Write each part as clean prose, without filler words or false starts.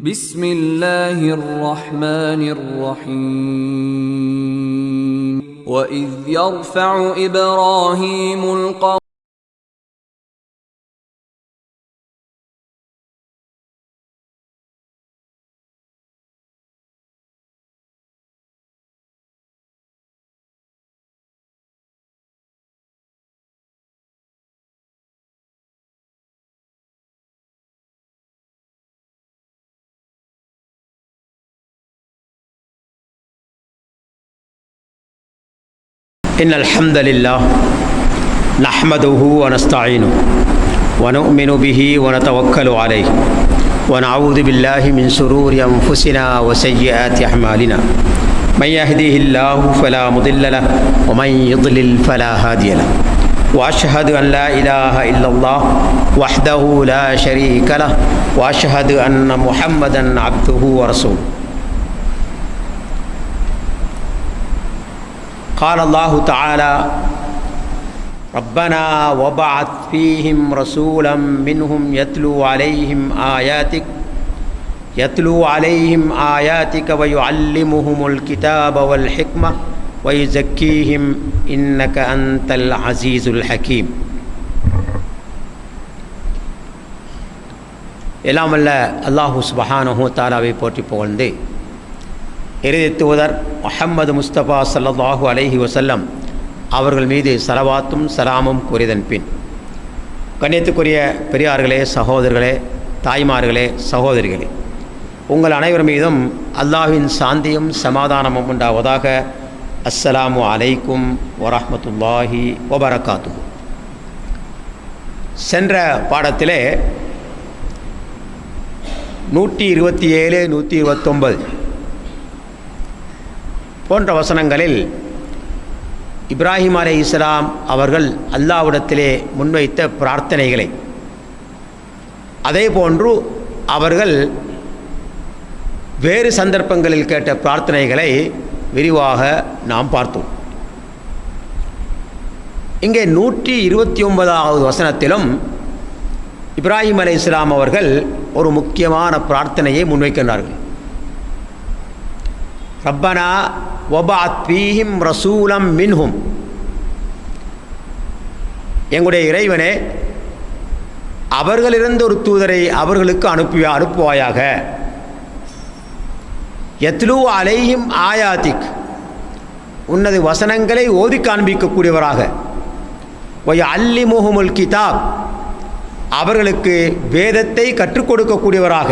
بسم الله الرحمن الرحيم وإذ يرفع إبراهيم القواعد إن الحمد لله نحمده ونستعينه ونؤمن به ونتوكل عليه ونعوذ بالله من شرور أنفسنا وسيئات أعمالنا من يهده الله فلا مضل له ومن يضلل فلا هادي له وأشهد أن لا إله إلا الله وحده لا شريك له وأشهد أن محمدا عبده ورسوله. قال الله تعالى ربنا وبعث فيهم رسولا منهم يتلو عليهم آياتك ويعلمهم الكتاب والحكمة ويزكيهم إنك أنت العزيز الحكيم. எல்லாம் வல்ல அல்லாஹு சுப்ஹானஹு வ தஆலாவை போற்றி புகழ்ந்து இறுதி தூதர் முஹம்மது முஸ்தபா ஸல்லல்லாஹு அலைஹி வஸல்லம் அவர்கள் மீது ஸலவாத்தும் சலாமும் கூறியதன் பின், கண்ணியத்துக்குரிய பெரியார்களே, சகோதரர்களே, தாய்மார்களே, சகோதரிகளே, உங்கள் அனைவர் மீதும் அல்லாஹ்வின் சாந்தியும் சமாதானமும் உண்டாவதாக. அஸ்ஸலாமு அலைக்கும் வரஹ்மத்துல்லாஹி வபரகாத்துஹு. சென்ற பாடத்திலே 127, 129 போன்ற வசனங்களில் இப்ராஹிம் அலைஹிஸ்ஸலாம் அவர்கள் அல்லாஹ்விடத்திலே முன்வைத்த பிரார்த்தனைகளை, அதே போன்று அவர்கள் வேறு சந்தர்ப்பங்களில் கேட்ட பிரார்த்தனைகளை விரிவாக நாம் பார்த்தோம். இங்கே 129வது வசனத்திலும் இப்ராஹிம் அலைஹிஸ்ஸலாம் அவர்கள் ஒரு முக்கியமான பிரார்த்தனையை முன்வைக்கின்றார்கள். ரப்பனா வபஅத் ஃபீஹிம் ரசூலம் மின்ஹும், எங்களுடைய இறைவனே, அவர்களிலிருந்து ஒரு தூதரை அவர்களுக்கு அனுப்புவாயாக. யத்லூ அலைஹிம் ஆயாத்திக், உன்னது வசனங்களை ஓதி காண்பிக்கக்கூடியவராக. வயஅல்லிமுஹுமுல் கிதாப், அவர்களுக்கு வேதத்தை கற்றுக் கொடுக்கக்கூடியவராக.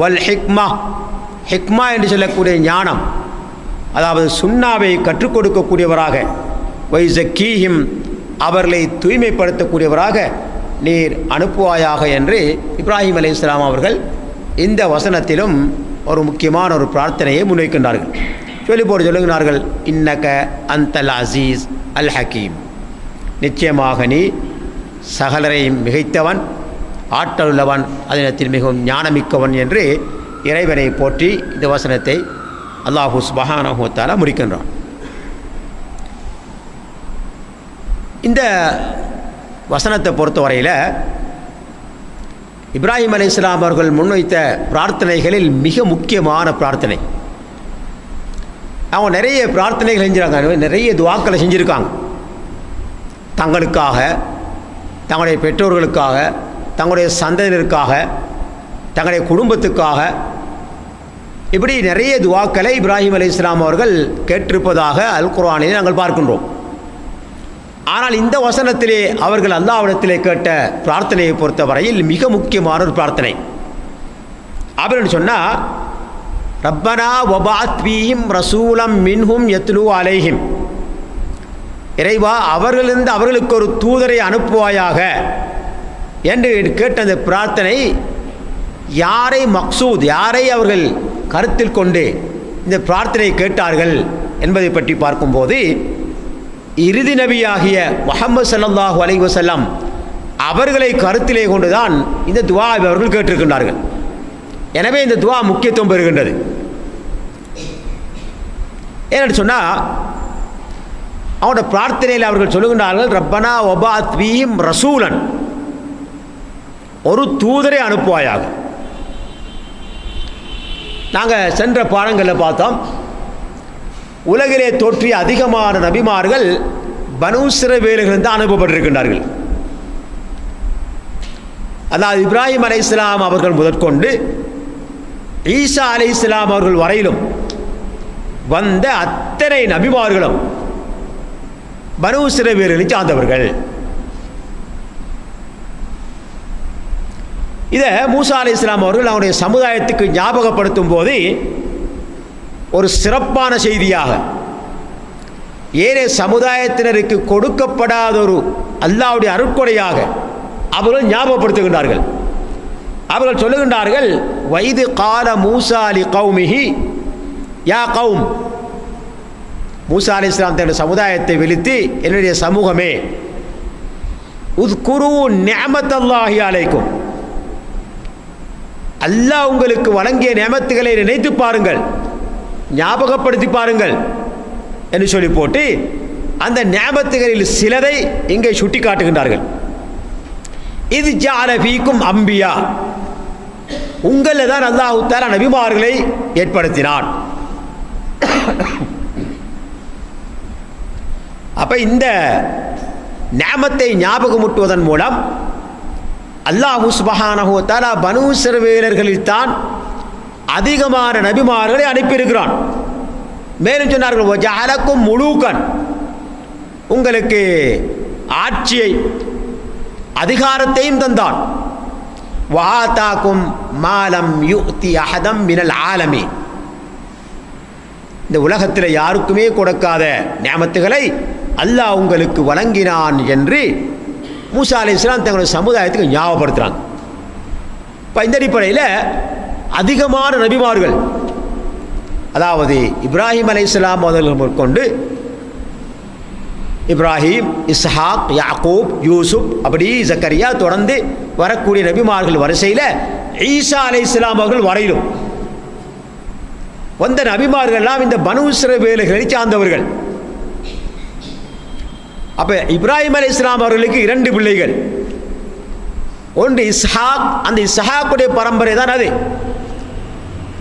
வல் ஹிக்மா, ஹிக்மா என்று சொல்லக்கூடிய ஞானம், அதாவது சுன்னாவை கற்றுக் கொடுக்கக்கூடியவராக. வைஸக்கீஹிம், அவர்களை தூய்மைப்படுத்தக்கூடியவராக நீர் அனுப்புவாயாக என்று இப்ராஹிம் அலைஹிஸ்ஸலாம் அவர்கள் இந்த வசனத்திலும் ஒரு முக்கியமான ஒரு பிரார்த்தனையை முன்வைக்கின்றார்கள். போட்டு சொல்லுகிறார்கள், இன்னக அந்தல் அசீஸ் அல் ஹக்கீம், நிச்சயமாக நீ சகலரையும் மிகைத்தவன், ஆற்றலுள்ளவன், அதனத்தில் மிகவும் ஞானமிக்கவன் என்று இறைவனை போற்றி இந்த வசனத்தை அல்லாஹு சுப்ஹானஹு வ தஆலா முடிக்கின்றான். இந்த வசனத்தை பொறுத்தவரையில் இப்ராஹிம் அலைஹிஸ்ஸலாம் அவர்கள் முன்வைத்த பிரார்த்தனைகளில் மிக முக்கியமான பிரார்த்தனை. அவங்க நிறைய பிரார்த்தனைகள் செஞ்சுருக்காங்க, நிறைய துஆக்களை செஞ்சுருக்காங்க. தங்களுக்காக, தங்களுடைய பெற்றோர்களுக்காக, தங்களுடைய சந்ததியினருக்காக, தங்களுடைய குடும்பத்துக்காக, இப்படி நிறைய துஆக்களை இப்ராஹிம் அலைஹிஸ்ஸலாம் அவர்கள் கேட்டிருப்பதாக அல் குர்ஆனில் நாங்கள் பார்க்கின்றோம். ஆனால் இந்த வசனத்திலே அவர்கள் அல்லாஹ்விடத்திலே கேட்ட பிரார்த்தனையை பொறுத்தவரையில் மிக முக்கியமான ஒரு பிரார்த்தனை. அப்படின்னு சொன்னால், ரப்பனா வபஅத் ஃபீஹிம் ரசூலம் மின்ஹும் யத்லூ அலைஹிம், இறைவா, அவர்களிலிருந்து அவர்களுக்கு ஒரு தூதரை அனுப்புவாயாக என்று கேட்ட அந்த பிரார்த்தனை யாரை மக்சூத், யாரை அவர்கள் கருத்தில் கொண்டு இந்த பிரார்த்தனை கேட்டார்கள் என்பதை பற்றி பார்க்கும்போது, இறுதி நபியாகிய முஹம்மது ஸல்லல்லாஹு அலைஹி வஸல்லம் அவர்களை கருத்திலே கொண்டுதான் இந்த துஆவை அவர்கள் கேட்டிருக்கின்றார்கள். எனவே இந்த துஆ முக்கியத்துவம் பெறுகின்றது. ஏன்னு சொன்னால், அவனோட பிரார்த்தனையில் அவர்கள் சொல்லுகின்றார்கள், ரப்பனா வபஅத் ஃபீஹிம் ரசூலன், ஒரு தூதரை அனுப்புவாயாக. நாங்கள் சென்ற பாடங்களில் பார்த்தோம், உலகிலே தோற்றிய அதிகமான நபிமார்கள் பனூ இஸ்ரவேலிலிருந்து தான் அனுப்பப்பட்டிருக்கின்றார்கள். அதாவது இப்ராஹிம் அலைஹிஸ்ஸலாம் அவர்கள் முதற்கொண்டு ஈசா அலைஹிஸ்ஸலாம் அவர்கள் வரையிலும் வந்த அத்தனை நபிமார்களும் பனூ இஸ்ரவேலை சார்ந்தவர்கள். இதை மூசா அலைஹிஸ்ஸலாம் அவர்கள் அவருடைய சமுதாயத்துக்கு ஞாபகப்படுத்தும் போது ஒரு சிறப்பான செய்தியாக, ஏனைய சமுதாயத்தினருக்கு கொடுக்கப்படாத ஒரு அல்லாஹ்வுடைய அருட்கொடையாக அவர்கள் ஞாபகப்படுத்துகின்றார்கள். அவர்கள் சொல்லுகின்றார்கள், வைது கால மூசா லி கௌமிஹி யா கௌம், மூசா அலைஹிஸ்ஸலாம் தன்னுடைய சமுதாயத்தை விழித்து, என்னுடைய சமூகமே, உத்குரு நிஅமத்தல்லாஹி அலைக்கும், அல்லாஹ் உங்களுக்கு வழங்கிய நியமத்துகளை நினைத்து பாருங்கள், ஞாபகப்படுத்தி பாருங்கள் என்று சொல்லி போட்டு அந்த நியமத்துகளில் சிலரை இங்கே சுட்டி காட்டுகின்றார்கள். இது ஜஅல ஃபீக்கும் அம்பியா, உங்களில் தான் அல்லாஹ் தஆலா நபிமார்களை ஏற்படுத்தினான். அப்ப இந்த நியமத்தை ஞாபகமூட்டுவதன் மூலம் அல்லாஹ் சுப்ஹானஹு வ தஆலா பனூ இஸ்ரவேலர்களில் தான் அதிகமான நபிமார்களை அனுப்பியிருக்கிறான். மேலும் சொன்னார்கள், வஜஅலக்கும் முலூகன், உங்களுக்கு ஆட்சியை அதிகாரத்தையும் தந்தான். வஆதாக்கும் மாலம் யுக்தி அஹதம் மினல் ஆலமீன், இந்த உலகத்தில் யாருக்குமே கொடுக்காத நியமத்துகளை அல்லாஹ் உங்களுக்கு வழங்கினான் என்று மூசா அலைஹிஸ்ஸலாம் தங்களுடைய சமுதாயத்துக்கு ஞாபகப்படுத்துகிறாங்க. இப்போ இந்த அடிப்படையில் அதிகமான நபிமார்கள், அதாவது இப்ராஹிம் அலைஹிஸ்ஸலாம் அவர்கள் கொண்டு இப்ராஹிம், இஸ்ஹாக், யாக்கூப், யூசுப், அப்படி ஜக்கரியா தொடர்ந்து வரக்கூடிய நபிமார்கள் வரிசையில் ஈசா அலைஹிஸ்ஸலாம் அவர்கள் வரையிலும் வந்த நபிமார்கள்லாம் இந்த பனூ இஸ்ரவேலை சார்ந்தவர்கள். அப்போ இப்ராஹிம் அலைஹிஸ்ஸலாம் அவர்களுக்கு 2 பிள்ளைகள், ஒன்று இஸ்ஹாக், அந்த இஸ்ஹாக்குடைய பரம்பரை தான் அது.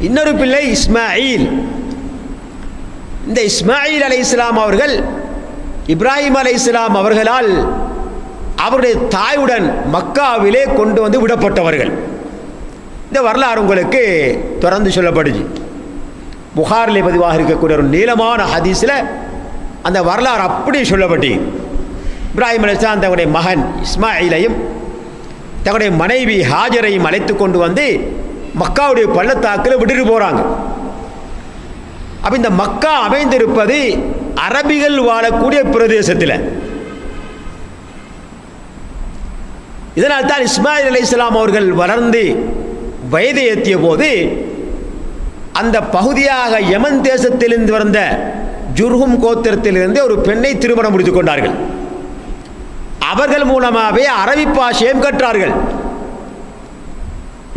இன்னொரு பிள்ளை இஸ்மாயில். இந்த இஸ்மாயில் அலைஹிஸ்ஸலாம் அவர்கள் இப்ராஹிம் அலைஹிஸ்ஸலாம் அவர்களால் அவருடைய தாயுடன் மக்காவிலே கொண்டு வந்து விடப்பட்டவர்கள். இந்த வரலாறு உங்களுக்கு தொடர்ந்து சொல்லப்படுச்சு. புகாரிலே பதிவாக இருக்கக்கூடிய ஒரு நீளமான ஹதீஸில் அந்த வரலாறு அப்படி சொல்லப்பட்டு, இப்ராஹிம் அலைஹிஸ்ஸலாம் தங்களுடைய மகன் இஸ்மாயிலையும் தங்களுடைய மனைவி ஹாஜரையும் அழைத்து கொண்டு வந்து மக்காவுடைய பள்ளத்தாக்கில் விட்டுட்டு போகிறாங்க. அப்போ இந்த மக்கா அமைந்திருப்பது அரபிகள் வாழக்கூடிய பிரதேசத்தில். இதனால் தான் இஸ்மாயில் அலைஹிஸ்ஸலாம் அவர்கள் வளர்ந்து வயதை எத்திய போது அந்த பகுதியாக யமன் தேசத்திலிருந்து வந்த ஜுர்ஹும் கோத்திரத்திலிருந்து ஒரு பெண்ணை திருமணம் முடித்து கொண்டார்கள். அவர்கள் மூலமாகவே அரபி பாஷையும் கற்றார்கள்.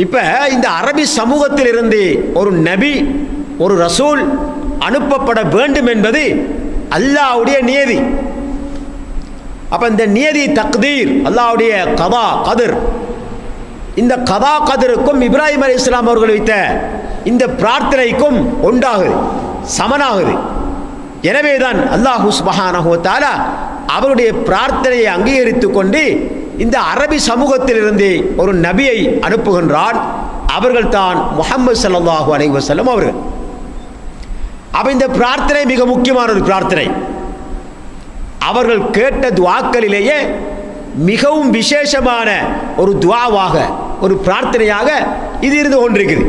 இப்போ இந்த அரபி சமூகத்திலிருந்து ஒரு நபி, ஒரு ரசூல் அனுப்பப்பட வேண்டும் என்பது அல்லாஹ்வுடைய நியதி. அப்போ இந்த நியதி தக்தீர், அல்லாஹ்வுடைய கதா கதிர், இந்த கதா கதிருக்கும் இப்ராஹிம் அலைஹிஸ்ஸலாம் அவர்கள் வைத்த இந்த பிரார்த்தனைக்கும் உண்டாகுது, சமனாகுது. எனவே தான் அல்லாஹ் சுப்ஹானஹு வ தஆலா அவருடைய பிரார்த்தனையை அங்கீகரித்து கொண்டு இந்த அரபி சமூகத்திலிருந்து ஒரு நபியை அனுப்புகின்றான். அவர்கள் தான் முஹம்மது ஸல்லல்லாஹு அலைஹி வஸல்லம் அவர்கள். அப்போ இந்த பிரார்த்தனை மிக முக்கியமான ஒரு பிரார்த்தனை. அவர்கள் கேட்ட துஆக்களிலேயே மிகவும் விசேஷமான ஒரு துஆவாக, ஒரு பிரார்த்தனையாக இது இருந்து கொண்டிருக்குது.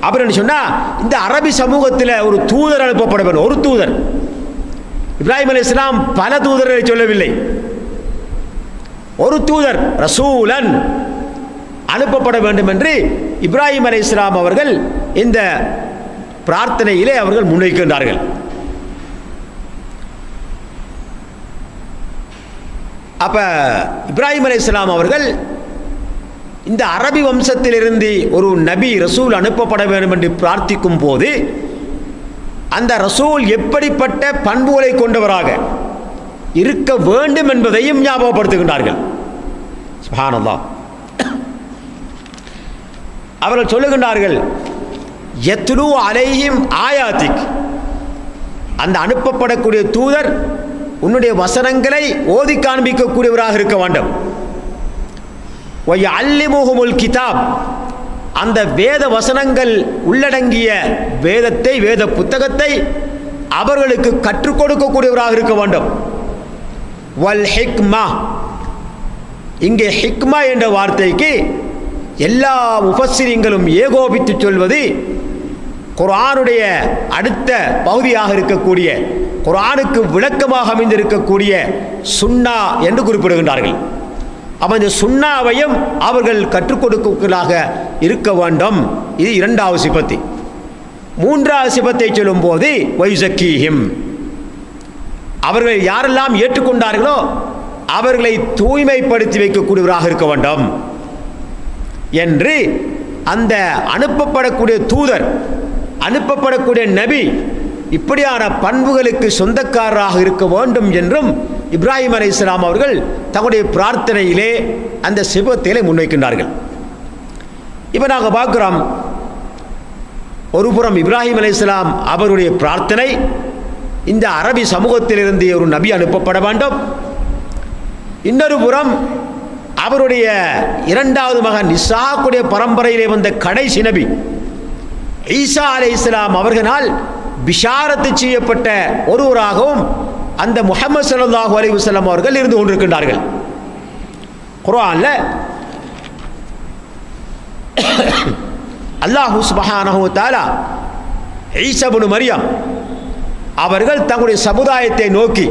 அப்படின்னு சொன்னால், இந்த அரபி சமூகத்தில் ஒரு தூதர் அனுப்பப்பட வேண்டும். ஒரு தூதர், இப்ராஹிம் அலைஹிஸ்ஸலாம் பல தூதர்களை சொல்லவில்லை, ஒரு தூதர் ரசூலன் அனுப்பப்பட வேண்டும் என்று இப்ராஹிம் அலைஹிஸ்ஸலாம் அவர்கள் இந்த பிரார்த்தனையிலே அவர்கள் முன்வைக்கின்றார்கள். அப்ப இப்ராஹிம் அலைஹிஸ்ஸலாம் அவர்கள் இந்த அரபி வம்சத்திலிருந்து ஒரு நபி ரசூல் அனுப்பப்பட வேண்டும் என்று பிரார்த்திக்கும் போது அந்த ரசூல் எப்படிப்பட்ட பண்புகளை கொண்டவராக இருக்க வேண்டும் என்பதையும் ஞாபகப்படுத்துகின்றார்கள். சுப்ஹானல்லாஹ். அவர்கள் சொல்லுகின்றார்கள், யத்லு அலைஹிம் ஆயாத்திக், அந்த அனுப்பப்படக்கூடிய தூதர் உன்னுடைய வசனங்களை ஓதி காண்பிக்கக்கூடியவராக இருக்க வேண்டும். வயஅல்லிமுஹுமுல் கிதாப், அந்த வேத வசனங்கள் உள்ளடங்கிய வேதத்தை, வேத புத்தகத்தை அவர்களுக்கு கற்றுக் கொடுக்கக்கூடியவராக இருக்க வேண்டும். வல் ஹிக்மா, இங்கே ஹிக்மா என்ற வார்த்தைக்கு எல்லா முஃபஸ்ஸிரீன்களும் ஏகோபித்து சொல்வது குர்ஆனுடைய அடுத்த பகுதியாக இருக்கக்கூடிய, குர்ஆனுக்கு விளக்கமாக அமைந்திருக்கக்கூடிய சுன்னா என்று குறிப்பிடுகின்றார்கள். அப்போ இந்த சுன்னாவையும் அவர்கள் கற்றுக் கொடுக்கலாக இருக்க வேண்டும். இது இரண்டாவது சிபத்து. மூன்றாவது சிபத்தை சொல்லும் போது வைசக்கீஹிம், அவர்கள் யாரெல்லாம் ஏற்றுக்கொண்டார்களோ அவர்களை தூய்மைப்படுத்தி வைக்கக்கூடியவராக இருக்க வேண்டும் என்று அந்த அனுப்பப்படக்கூடிய தூதர், அனுப்பப்படக்கூடிய நபி இப்படியான பண்புகளுக்கு சொந்தக்காரராக இருக்க வேண்டும் என்றும் இப்ராஹிம் அலைஹிஸ்ஸலாம் அவர்கள் தங்களுடைய பிரார்த்தனையிலே அந்த சிபத்திலே முன்வைக்கின்றார்கள். இப்போ நாங்கள் பார்க்குறோம், ஒரு புறம் இப்ராஹிம் அலைஹிஸ்ஸலாம் அவருடைய பிரார்த்தனை, இந்த அரபி சமூகத்திலிருந்து ஒரு நபி அனுப்பப்பட வேண்டும். இன்னொரு புறம் அவருடைய இரண்டாவது மகன் இஸ்ஹாக்குடைய பரம்பரையிலே வந்த கடைசி நபி ஈசா அலைஹிஸ்ஸலாம் அவர்களால் பிஷாரத்து செய்யப்பட்ட ஒருவராகவும் அந்த முஹம்மது ஸல்லல்லாஹு அலைஹி வஸல்லம் அவர்கள் இருந்து கொண்டிருக்கின்றார்கள். குர்ஆன்ல அல்லாஹ் சுப்ஹானஹு வ தஆலா ஈசா இப்னு மரியம் அவர்கள் தங்களுடைய சமுதாயத்தை நோக்கி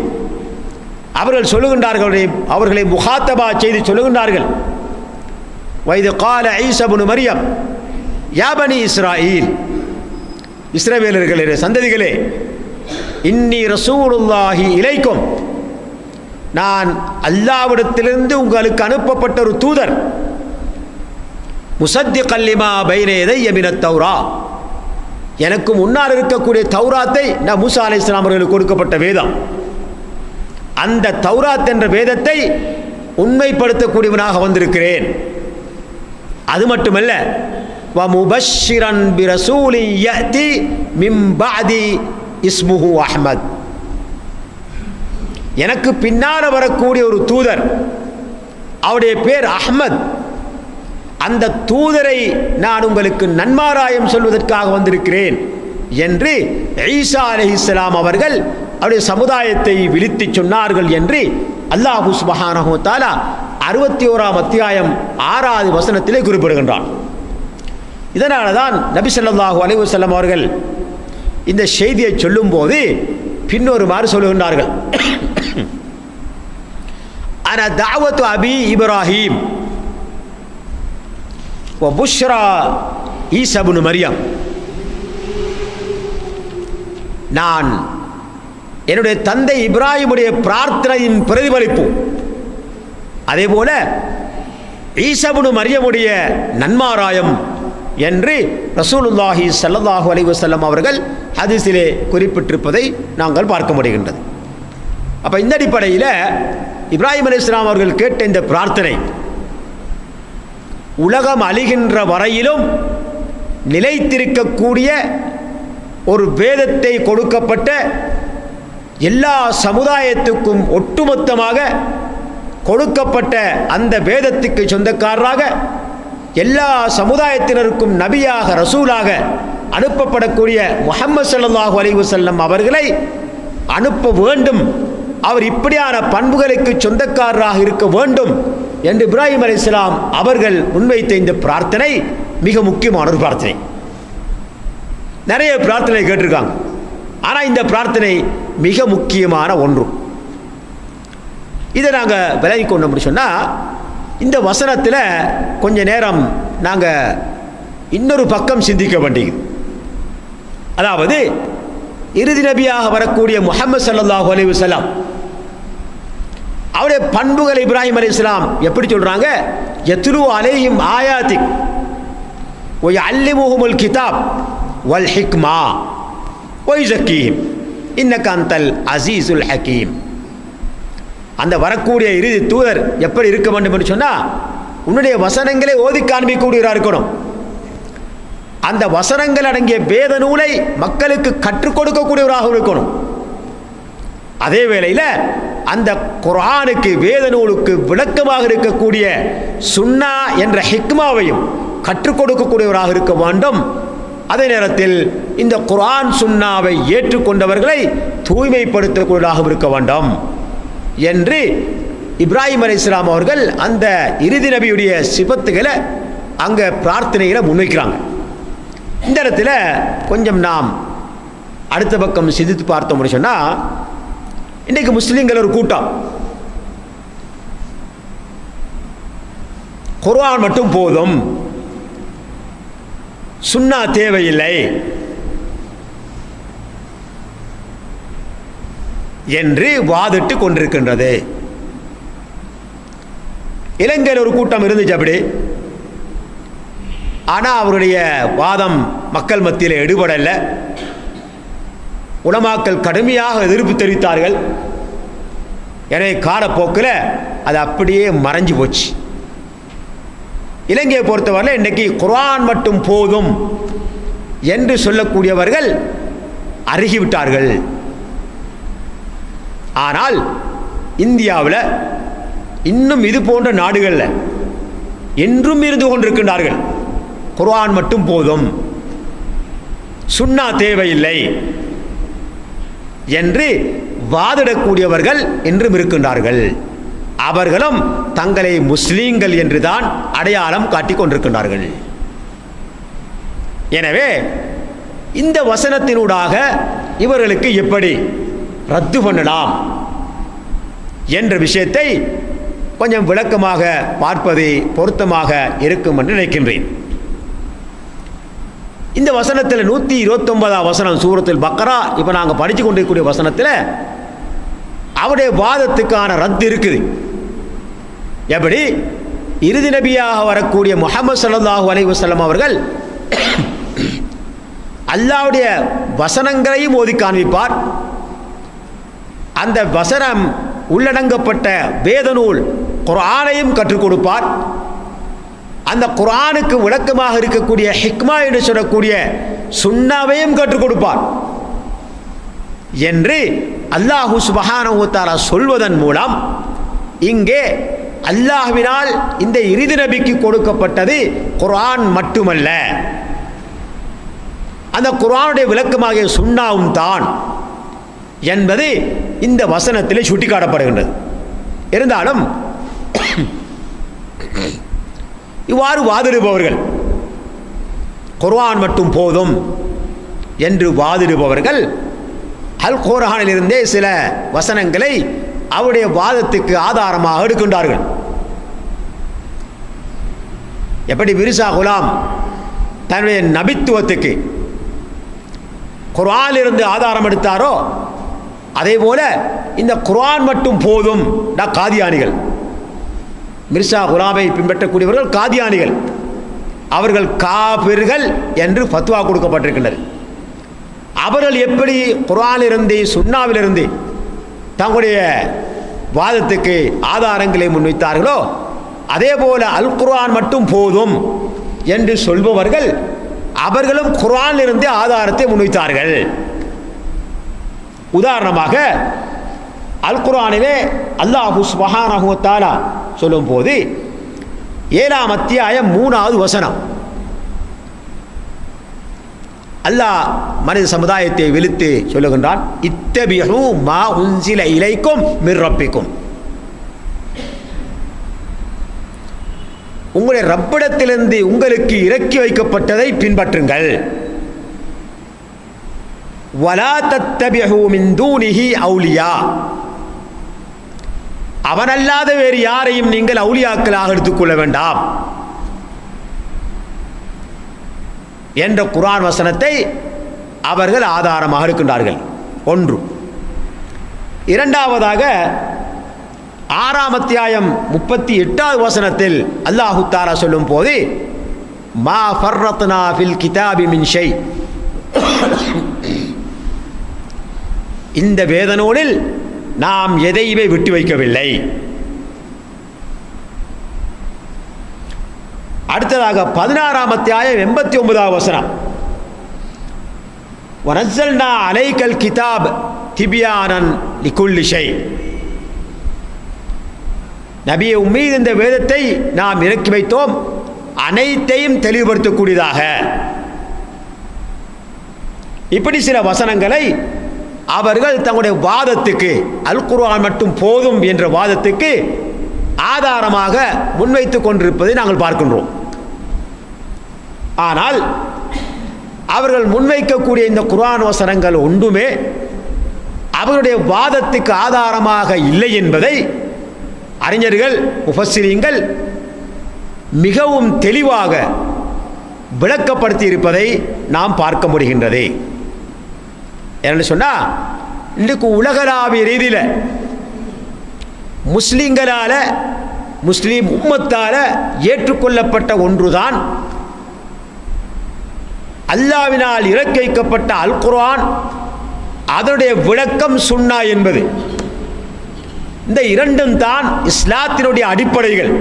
அவர்கள் சொல்லுகின்றார்கள், அவர்களை முகாத்தபா செய்து சொல்லுகின்றார்கள், வைது கால ஈசா இப்னு மரியம் யா பனி இஸ்ராயீல், இஸ்ரவேலர்களே சந்ததிகளே, இன்னி ரசூலுல்லாஹி இலைக்கும், நான் அல்லாஹ்விடத்திலிருந்து உங்களுக்கு அனுப்பப்பட்ட ஒரு தூதர், முஸத்திகல் லிமா பைன யதைய மினத் தௌரா, எனக்கு முன்னால் இருக்கக்கூடிய தௌராத்தை நான் மூசா அலைஹிஸ்ஸலாம் அவர்களுக்கு கொடுக்கப்பட்ட வேதம், அந்த தௌராத் என்ற வேதத்தை உண்மைப்படுத்தக்கூடியவனாக வந்திருக்கிறேன். அது மட்டுமல்ல, வ முபஷ்ஷிரன் பிரசூலி யஅதி மின் பஅதி இஸ்முஹு அஹ்மத், எனக்கு பின்னால் வரக்கூடிய ஒரு தூதர், அவருடைய பேர் அஹ்மத், அந்த தூதரை நான் உங்களுக்கு நன்மாராயம் சொல்வதற்காக வந்திருக்கிறேன் என்று ஈசா அலைஹிஸ்ஸலாம் அவர்கள் அவருடைய சமுதாயத்தை விழித்து சொன்னார்கள் என்று அல்லாஹ் சுப்ஹானஹு வ தஆலா 61ஆம் அத்தியாயம் 6வது வசனத்திலே குறிப்பிடுகின்றான். இதனால தான் நபி ஸல்லல்லாஹு அலைஹி வஸல்லம் அவர்கள் இந்த செய்தியை சொல்லும்போது பின்னொருமாறு சொல்லுகின்றார்கள், அன தஅவத்து அபி இப்ராஹிம் வ புஷ்ரா ஈசா இப்னு மரியம், நான் என்னுடைய தந்தை இப்ராஹிமுடைய பிரார்த்தனையின் பிரதிபலிப்பு, அதே போல ஈசா இப்னு மரியமுடைய நன்மாராயம் என்று ரசூலுல்லாஹி ஸல்லல்லாஹு அலைஹி வஸல்லம் அவர்கள் ஹதீஸிலே குறிப்பிட்டிருப்பதை நாங்கள் பார்க்க முடிகின்றது. அப்போ இந்த அடிப்படையில் இப்ராஹிம் அலைஹிஸ்ஸலாம் அவர்கள் கேட்ட இந்த பிரார்த்தனை உலகம் அழிகின்ற வரையிலும் நிலைத்திருக்கக்கூடிய ஒரு வேதத்தை கொடுக்கப்பட்ட எல்லா சமுதாயத்துக்கும் ஒட்டுமொத்தமாக கொடுக்கப்பட்ட அந்த வேதத்துக்கு சொந்தக்காரராக எல்லா சமுதாயத்தினருக்கும் நபியாக ரசூலாக அனுப்பப்படக்கூடிய முஹம்மது ஸல்லல்லாஹு அலைஹி வஸல்லம் அவர்களை அனுப்ப வேண்டும், அவர் இப்படியான பண்புகளுக்கு சொந்தக்காரராக இருக்க வேண்டும் என்று இப்ராஹிம் அலைஹிஸ்ஸலாம் அவர்கள் முன்வைத்த இந்த பிரார்த்தனை மிக முக்கியமான ஒரு பிரார்த்தனை. நிறைய பிரார்த்தனை கேட்டிருக்காங்க, ஆனால் இந்த பிரார்த்தனை மிக முக்கியமான ஒன்று. இதை நாங்கள் விலகி கொண்டோம்னு சொன்னால், இந்த வசனத்தில் கொஞ்ச நேரம் நாங்கள் இன்னொரு பக்கம் சிந்திக்க வேண்டியது. அதாவது இறுதி நபியாக வரக்கூடிய முஹம்மது ஸல்லல்லாஹு அலைஹி வஸல்லம் அவருடைய பண்புகள் இப்ராஹிம் அலைஹிஸ்ஸலாம் எப்படி சொல்கிறாங்க, யத்லு அலைஹிம் ஆயாத்திக் வ யஅல்லிமுஹுமுல் கிதாப் வல் ஹிக்மா வ யுஸக்கீஹிம் இன்னக அன்தல் அஸீஸுல் ஹக்கீம். அந்த வரக்கூடிய இறுதி தூதர் எப்படி இருக்க வேண்டும் என்று சொன்னால், உன்னுடைய வசனங்களை ஓதி காண்பிக்கூடியவராக இருக்கணும், அந்த வசனங்கள் அடங்கிய வேத நூலை மக்களுக்கு கற்றுக் கொடுக்கக்கூடியவராக இருக்கணும். அதே வேளையில் அந்த குர்ஆனுக்கு வேத நூலுக்கு விளக்கமாக இருக்கக்கூடிய சுன்னா என்ற ஹிக்மாவையும் கற்றுக் கொடுக்கக்கூடியவராக இருக்க வேண்டும். அதே நேரத்தில் இந்த குர்ஆன் சுன்னாவை ஏற்றுக்கொண்டவர்களை தூய்மைப்படுத்தக்கூடியவராக இருக்க வேண்டும் என்று இப்ராஹிம் அலைஹிஸ்ஸலாம் அவர்கள் அந்த இறுதி நபியுடைய சிபத்துகளை அங்கே பிரார்த்தனைகளை முன்வைக்கிறாங்க. இந்த இடத்துல கொஞ்சம் நாம் அடுத்த பக்கம் சிந்தித்து பார்த்தோம்னு சொன்னால், இன்றைக்கு முஸ்லீம்கள் ஒரு கூட்டம் குர்ஆன் மட்டும் போதும், சுன்னா தேவையில்லை என்று வாதிட்டு கொண்டிருக்கின்றது. இலங்கையில் ஒரு கூட்டம் இருந்துச்சு அப்படி. ஆனால் அவருடைய வாதம் மக்கள் மத்தியில் எடுபடலை. உலமாக்கள் கடுமையாக எதிர்ப்பு தெரிவித்தார்கள். எனவே காலப்போக்கில் அது அப்படியே மறைஞ்சு போச்சு. இலங்கையை பொறுத்தவரையில் இன்றைக்கி குர்ஆன் மட்டும் போதும் என்று சொல்லக்கூடியவர்கள் அருகிவிட்டார்கள். ஆனால் இந்தியாவில் இன்னும் இது போன்ற நாடுகளில் என்றும் இருந்து கொண்டிருக்கின்றார்கள். குர்ஆன் மட்டும் போதும், சுன்னா தேவையில்லை என்று வாதிடக்கூடியவர்கள் என்றும் இருக்கின்றார்கள். அவர்களும் தங்களை முஸ்லீம்கள் என்றுதான் அடையாளம் காட்டிக் கொண்டிருக்கின்றார்கள். எனவே இந்த வசனத்தினூடாக இவர்களுக்கு எப்படி ரத்து பண்ணலாம் என்ற விஷயத்தை கொஞ்சம் விளக்கமாக பார்ப்பது பொருத்தமாக இருக்கும் என்று நினைக்கின்றேன். இந்த வசனத்தில் 129 வசனம் சூரத்துல் பக்ரா இப்போ நாங்கள் படித்து கொண்டிருக்கக்கூடிய வசனத்தில் அவருடைய வாதத்துக்கான ரத்து இருக்குது. எப்படி இறுதி நபியாக வரக்கூடிய முஹம்மது ஸல்லல்லாஹு அலைஹி வஸல்லம் அவர்கள் அல்லாஹ்வுடைய வசனங்களையும் ஓதி காண்பிப்பார். அந்த வசனம் உள்ளடங்கப்பட்ட வேத நூல் குர்ஆனையும் கற்றுக் கொடுப்பார். அந்த குர்ஆனுக்கு விளக்கமாக இருக்கக்கூடிய ஹிக்மா என்று சொல்லக்கூடிய சுன்னாவையும் கற்றுக் கொடுப்பார் என்று அல்லாஹ் சுப்ஹானஹு வ தஆலா சொல்வதன் மூலம் இங்கே அல்லாஹ்வினால் இந்த இறுதி நபிக்கு கொடுக்கப்பட்டது குர்ஆன் மட்டுமல்ல, அந்த குர்ஆனுடைய விளக்கமாகிய சுன்னாவும் தான் என்பது இந்த வசனத்திலே சுட்டிக்காட்டப்படுகின்றது. இருந்தாலும் இவ்வாறு வாதிடுபவர்கள் குர்ஆன் மட்டும் போதும் என்று வாதிடுபவர்கள் அல் குர்ஆனிலிருந்தே சில வசனங்களை அவருடைய வாதத்துக்கு ஆதாரமாக எடுக்கின்றார்கள். எப்படி மிர்சா குலாம் தன்னுடைய நபித்துவத்துக்கு குர்ஆனிலிருந்து ஆதாரம் எடுத்தாரோ அதே போல இந்த குர்ஆன் மட்டும் போதும் காதியானிகள், மிர்சா குலாமை பின்பற்றக்கூடியவர்கள் காதியானிகள், அவர்கள் காபிர்கள் என்று ஃபத்வா கொடுக்கப்பட்டிருக்கின்றது. அவர்கள் எப்படி குர்ஆனிலிருந்து சுன்னாவிலிருந்து தங்களுடைய வாதத்துக்கு ஆதாரங்களை முன்வைத்தார்களோ அதே போல அல் குர்ஆன் மட்டும் போதும் என்று சொல்பவர்கள் அவர்களும் குர்ஆனிலிருந்து ஆதாரத்தை முன்வைத்தார்கள். உதாரணமாக அல் குர்ஆனிலே அல்லாஹ் சுப்ஹானஹு வ தஆலா சொல்லும் போது 7ஆம் அத்தியாயம் 3வது வசனம் அல்லாஹ் மனித சமுதாயத்தை விழித்து சொல்லுகின்றான், இத்தபிஹு மா உன்சில இலைக்கும் மிர் ரப்பிக்கும், உங்களுடைய ரப்பிடத்திலிருந்து உங்களுக்கு இறக்கி வைக்கப்பட்டதை பின்பற்றுங்கள். வலா தத்தபிஹு மின் தூனிஹி அவுலியா, அவனல்லாத வேறு யாரையும் நீங்கள் அவுலியாக்களாக எடுத்துக்கொள்ள வேண்டாம் என்ற குர்ஆன் வசனத்தை அவர்கள் ஆதாரமாக இருக்கின்றார்கள். ஒன்று. இரண்டாவதாக 6ஆம் அத்தியாயம் 38வது வசனத்தில் அல்லாஹு தஆலா சொல்லும் போது மா ஃபர்ரத்னா ஃபில் கிதாபி மின் ஷை, இந்த வேத நூலில் நாம் எதையுமே விட்டு வைக்கவில்லை. அடுத்ததாக 16ஆம் அத்தியாயம் 89வது வசனம், வனஸ்ஸல்னா அலைக்கல் கிதாப் திபியானன் லிகுல்லி ஷை. நபியே, உம்மீது இந்த வேதத்தை நாம் இறக்கி வைத்தோம் அனைத்தையும் தெளிவுபடுத்தக்கூடியதாக. இப்படி சில வசனங்களை அவர்கள் தங்களுடைய வாதத்துக்கு, அல் குர்ஆன் மட்டும் போதும் என்ற வாதத்துக்கு ஆதாரமாக முன்வைத்துக் கொண்டிருப்பதை நாங்கள் பார்க்கின்றோம். ஆனால் அவர்கள் முன்வைக்கக்கூடிய இந்த குர்ஆன் வசனங்கள் ஒன்றுமே அவருடைய வாதத்துக்கு ஆதாரமாக இல்லை என்பதை அறிஞர்கள், முஃபஸ்ஸிரீன்கள் மிகவும் தெளிவாக விளக்கப்படுத்தி இருப்பதை நாம் பார்க்க முடிகின்றது. என்ன சொன்னால், இன்றைக்கு உலகளாவிய ரீதியில் முஸ்லிம்களால், முஸ்லீம் உம்மத்தால் ஏற்றுக்கொள்ளப்பட்ட ஒன்றுதான் அல்லாஹ்வினால் இறக்கி வைக்கப்பட்ட அல் குர்ஆன், அதனுடைய விளக்கம் சுன்னா என்பது. இந்த இரண்டும் தான் இஸ்லாத்தினுடைய அடிப்படைகள்.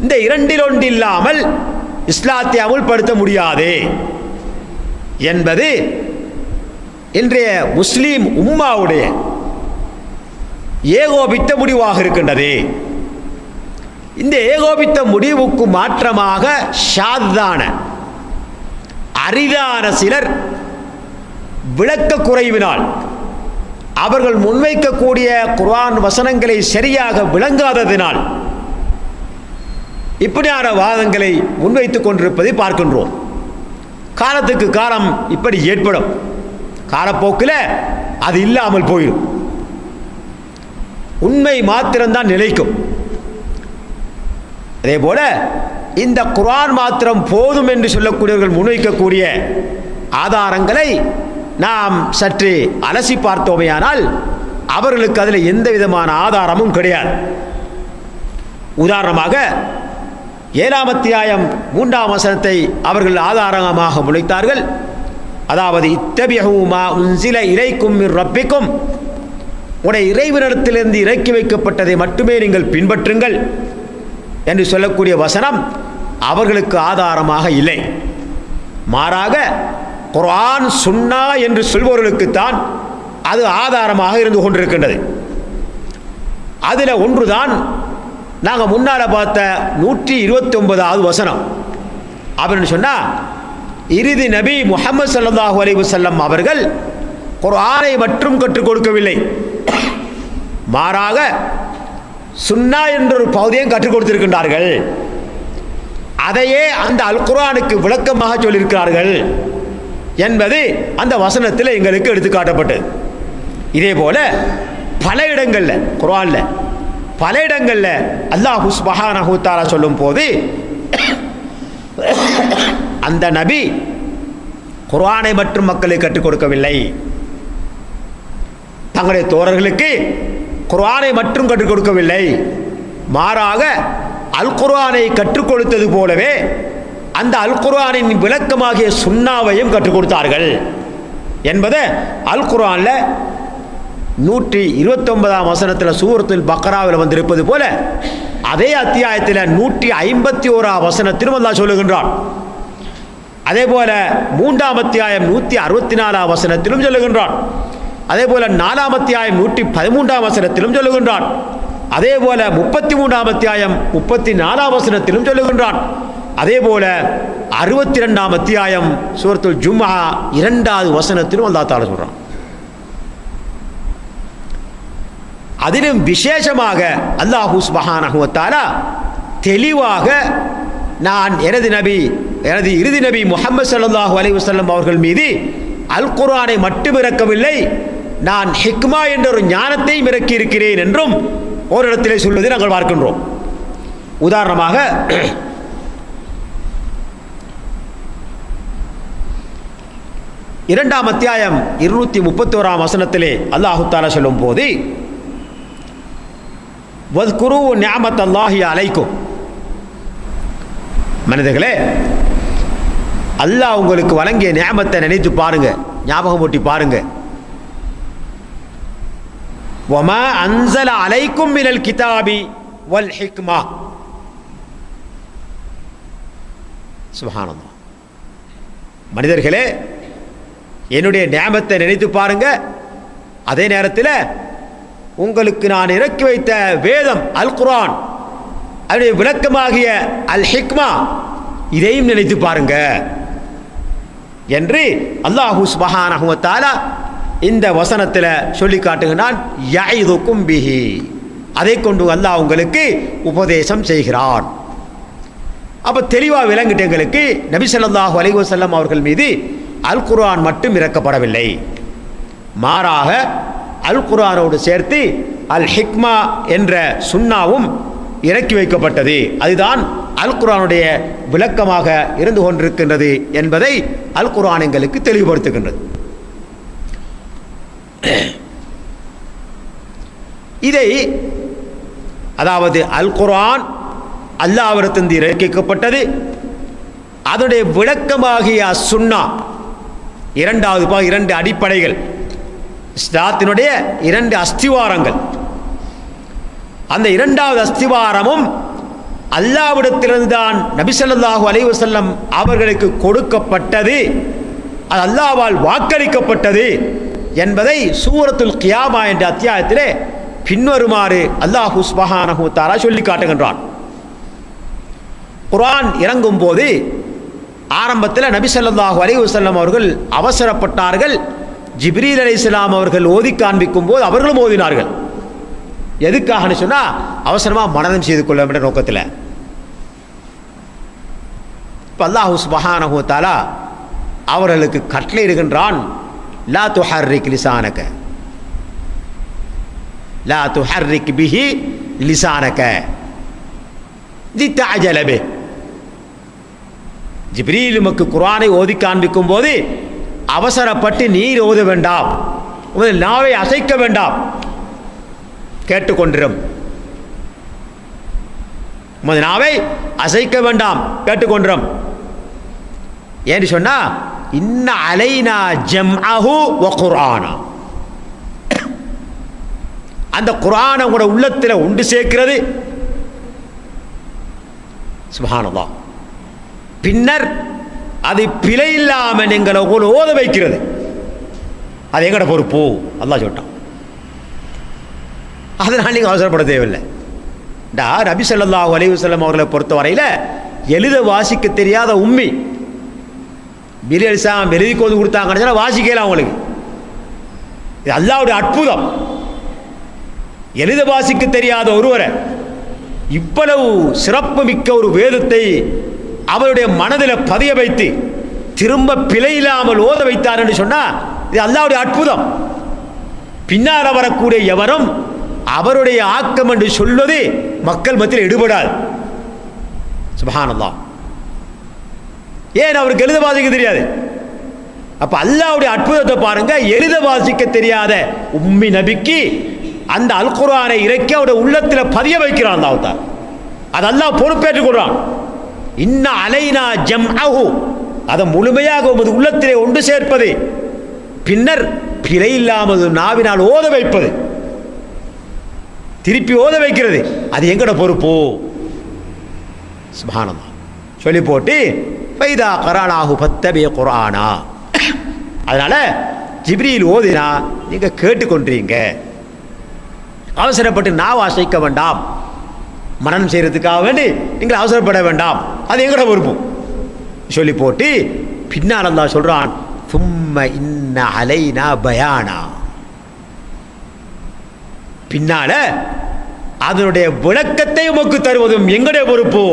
இந்த இரண்டில் ஒன்று இல்லாமல் இஸ்லாத்தை அமுல்படுத்த முடியாது என்பது இன்றைய முஸ்லீம் உம்மாவுடைய ஏகோபித்த முடிவாக இருக்கின்றது. இந்த ஏகோபித்த முடிவுக்கு மாற்றமாக ஷாத்தான, அரிதான சிலர் விளக்க குறைவினால் அவர்கள் முன்வைக்கக்கூடிய குர்ஆன் வசனங்களை சரியாக விளங்காததினால் இப்படியான வாதங்களை முன்வைத்துக் கொண்டிருப்பதை பார்க்கின்றோம். காலத்துக்கு காலம் இப்படி ஏற்படும், காலப்போக்கில் அது இல்லாமல் போயிடும், உண்மை மாத்திரம்தான் நிலைக்கும். அதே போல இந்த குர்ஆன் மாத்திரம் போதும் என்று சொல்லக்கூடியவர்கள் முன்வைக்கக்கூடிய ஆதாரங்களை நாம் சற்று அலசி பார்த்தோமேயானால் அவர்களுக்கு அதில் எந்த விதமான ஆதாரமும் கிடையாது. உதாரணமாக 7ஆம் அத்தியாயம் 3ஆம் வசனத்தை அவர்கள் ஆதாரமாக முன்வைத்தார்கள். அதாவது, இத்தபிஉ மா உன்சில இலைக்கும் மிர் ரப்பிக்கும், உடைய இறைவனிடத்திலிருந்து இறக்கி வைக்கப்பட்டதை மட்டுமே நீங்கள் பின்பற்றுங்கள் என்று சொல்லக்கூடிய வசனம் அவர்களுக்கு ஆதாரமாக இல்லை. மாறாக குர்ஆன் சுன்னா என்று சொல்பவர்களுக்குத்தான் அது ஆதாரமாக இருந்து கொண்டிருக்கின்றது. அதில் ஒன்றுதான் நாங்கள் முன்னால் பார்த்த 129வது வசனம். அப்படின்னு சொன்னால், இறுதி நபி முஹம்மது ஸல்லல்லாஹு அலைஹி வஸல்லம் அவர்கள் குர்ஆனை மட்டும் கற்றுக் கொடுக்கவில்லை, மாறாக சுன்னா என்ற ஒரு பகுதியை கற்றுக் கொடுத்திருக்கின்றார்கள். அதையே அந்த அல் குர்ஆனுக்கு விளக்கமாக சொல்லியிருக்கிறார்கள் என்பது அந்த வசனத்தில் எங்களுக்கு எடுத்துக்காட்டப்பட்டது. இதே போல பல இடங்களில் குர்ஆனில் பல இடங்களில் அல்லாஹ் சுப்ஹானஹு வ தஆலா சொல்லும் போது அந்த நபி குர்ஆனை மட்டும் மக்களுக்கு கற்றுக் கொடுக்கவில்லை, தங்களுடைய தோழர்களுக்கு குர்ஆனை மட்டும் கற்றுக் கொடுக்கவில்லை, மாறாக அல் குர்ஆனை கற்றுக் கொடுத்தது போலவே அந்த அல் குர்ஆனின் விளக்கமாகிய சுன்னாவையும் கற்றுக் கொடுத்தார்கள் என்பதை அல் குர்ஆனில் 129ஆம் வசனத்தில் சூரத்துல் பக்ராவில் வந்திருப்பது போல அதே அத்தியாயத்தில் 151ஆம் வசனத்திலும் அல்லாஹ் சொல்லுகின்றான். அதே போல 3ஆம் அத்தியாயம் 164ஆம் வசனத்திலும் சொல்லுகின்றான். அதே போல 4ஆம் அத்தியாயம் 113ஆம் வசனத்திலும் சொல்லுகின்றான். அதே போல 33ஆம் அத்தியாயம் 34ஆம் வசனத்திலும் சொல்லுகின்றான். அதே போல 62ஆம் அத்தியாயம் சூரத்துல் ஜும்ஆ 2வது வசனத்திலும் அல்லாஹ் தஆலா சொல்றான். அதிலும் விசேஷமாக அல்லாஹ் சுப்ஹானஹு வ தஆலா தெளிவாக, நான் எனது இறுதி நபி முஹம்மது ஸல்லல்லாஹு அலைஹி வஸல்லம் அவர்கள் மீது அல் குர்ஆனை மட்டும் இறக்கவில்லை, நான் ஹிக்மா என்ற ஒரு ஞானத்தையும் இறக்கி இருக்கிறேன் என்றும் ஒரு இடத்திலே சொல்வதை நாங்கள் பார்க்கின்றோம். உதாரணமாக இரண்டாம் அத்தியாயம் 231ஆம் வசனத்திலே அல்லாஹ் தஆலா சொல்லும் போது, வஸ்குரு நிஅமத்தல்லாஹி அலைக்கும், மனிதர்களே அல்லாஹ் உங்களுக்கு வழங்கிய நிஅமத்தை நினைத்து பாருங்க, ஞாபகம் ஊட்டி பாருங்க. வமா அன்ஸல அலைக்கும் மினல் கிதாபி வல் ஹிக்மா, சுப்ஹானல்லாஹ். மனிதர்களே, என்னுடைய நியாமத்தை நினைத்து பாருங்க. அதே நேரத்தில் உங்களுக்கு நான் இறக்கி வைத்த வேதம் அல் குர்ஆன், அதனுடைய விளக்கமாகிய அல் ஹிக்மா, இதையும் நினைத்து பாருங்க என்று அல்லாஹு சுப்ஹானஹு வ தஆலா இந்த வசனத்தில் சொல்லி காட்டுகிறான். யஇதுக்கும் பிஹி, அதை கொண்டு அல்லாஹ் உங்களுக்கு உபதேசம் செய்கிறான். அப்போ தெளிவாக விளங்கிட்டு எங்களுக்கு நபி ஸல்லல்லாஹு அலைஹி வஸல்லம் அவர்கள் மீது அல் குர்ஆன் மட்டும் இறக்கப்படவில்லை, மாறாக அல் குர்ஆனோடு சேர்த்து அல் ஹிக்மா என்ற சுன்னாவும் இறக்கி வைக்கப்பட்டது. அதுதான் அல் குர்ஆனுடைய விளக்கமாக இருந்து கொண்டிருக்கின்றது என்பதை அல் குர்ஆன் எங்களுக்கு தெளிவுபடுத்துகின்றது. இதை, அதாவது அல் குர்ஆன் அல்லாஹ்விடத்திலிருந்து இறக்கப்பட்டது, அதனுடைய விளக்கமாகிய சுன்னா, இரண்டு அடிப்படைகள், இஸ்லாத்தினுடைய இரண்டு அஸ்திவாரங்கள். அந்த இரண்டாவது அஸ்திவாரமும் அல்லாஹ்விடத்திலிருந்து தான் நபி ஸல்லல்லாஹு அலைஹி வஸல்லம் அவர்களுக்கு கொடுக்கப்பட்டது, அது அல்லாஹ்வால் வாக்களிக்கப்பட்டது என்பதை சூரத்துல் கியாமா என்ற அத்தியாயத்திலே பின்வருமாறு அல்லாஹ் சுப்ஹானஹு வ தஆலா சொல்லி காட்டுகின்றான். குர்ஆன் இறங்கும் போது ஆரம்பத்தில் நபி ஸல்லல்லாஹு அலைஹி வஸல்லம் அவர்கள் அவசரப்பட்டார்கள். ஜிப்ரீல் அலைஹிஸ்ஸலாம் அவர்கள் ஓதி காண்பிக்கும் போது அவர்களும் ஓதினார்கள். எதுக்காகன்னு சொன்னால் அவசரமாக மனனம் செய்து கொள்ள என்ற நோக்கத்தில். இப்போ அல்லாஹ் சுப்ஹானஹு வ தஆலா அவர்களுக்கு கட்டளையிடுகின்றான், லா துஹர்ரிக் லிசானக, லா துஹர்ரிக் பிஹி லிசானக லிதஅஜல பிஹி. ஜிப்ரீல் உமக்கு குர்ஆனை ஓதி காண்பிக்கும் போது அவசரப்பட்டு நீர் ஓத வேண்டாம், உங்கள் நாவை அசைக்க வேண்டாம், கேட்டுக்கொண்டிரும். உமது நாவை அசைக்க வேண்டாம், கேட்டுக்கொண்டிரும். ஏன்னு சொன்னா, இன்ன அலைனா ஜம்அஹு வ குர்ஆனா, அந்த குர்ஆனை உங்களோட உள்ளத்தில் உண்டு சேர்க்கிறது. சுப்ஹானல்லாஹ். பின்னர் அது பிழை இல்லாமல் எங்களை ஓத வைக்கிறது. அது எங்கட பொறுப்பு, அல்லாஹ் சொல்லிட்டான். அதனால் நீங்கள் அவசரப்பட தேவையில்லை. நபி ஸல்லல்லாஹு அலைஹி வஸல்லம் அவர்களை பொறுத்தவரையில் எழுத வாசிக்க தெரியாத உம்மி பிலியல்சாம் எழுதி கொண்டு கொடுத்தாங்கன்னு சொன்னால் வாசிக்கலாம் அவங்களுக்கு. இது அல்லாஹ்வுடைய அற்புதம். எழுத வாசிக்க தெரியாத ஒருவரை இவ்வளவு சிறப்பு மிக்க ஒரு வேதத்தை அவருடைய மனதில் பதிய வைத்து திரும்ப பிழை இல்லாமல் ஓத வைத்தார் என்று சொன்னால் இது அல்லாஹ்வுடைய அற்புதம். பின்னால் வரக்கூடிய எவரும் அவருடைய ஆக்கம் என்று சொல்வது மக்கள் மத்தியில் எடுபடாது. சுப்ஹானல்லாஹ். ஏன் அவருக்கு எழுத வாசிக்க தெரியாது? அப்ப அல்லாஹ்வுடைய அற்புதத்தை பாருங்க. எழுத வாசிக்க தெரியாத உம்மி நபிக்கு அந்த அல் குர்ஆனை இறக்கி அவருடைய உள்ளத்தில் பதிய வைக்கிறான் அல்லாஹ் தஆலா. அது அல்லாஹ் பொறுப்பேற்றுக் கொள்றான். இன்ன அலைனா ஜம்அஹு, அதை முழுமையாக உமது உள்ளத்திலே ஒன்று சேர்ப்பது, பின்னர் பிழை இல்லாமல் நாவினால் ஓத வைப்பது, திருப்பி ஓத வைக்கிறது, அது எங்கட பொறுப்பு. சுப்ஹானல்லாஹ். சொல்லி போட்டு ஃபைதா கரானாஹு ஃபத்தபி குர்ஆனா, அதனால ஜிப்ரீல் ஓதினா நீங்க கேட்டுக்கொண்டீங்க, அவசரப்பட்டு நாவ அசைக்க வேண்டாம், மனனம் செய்யறதுக்காக வேண்டி நீங்கள் அவசரப்பட வேண்டாம், அது எங்கட பொறுப்பு சொல்லி போட்டு பின்னால் அல்லாஹ் சொல்றான், சும்ம இன்ன அலைனா பயானா, பின்னால அதனுடைய விளக்கத்தை உமக்கு தருவதும் எங்களுடைய பொறுப்பு.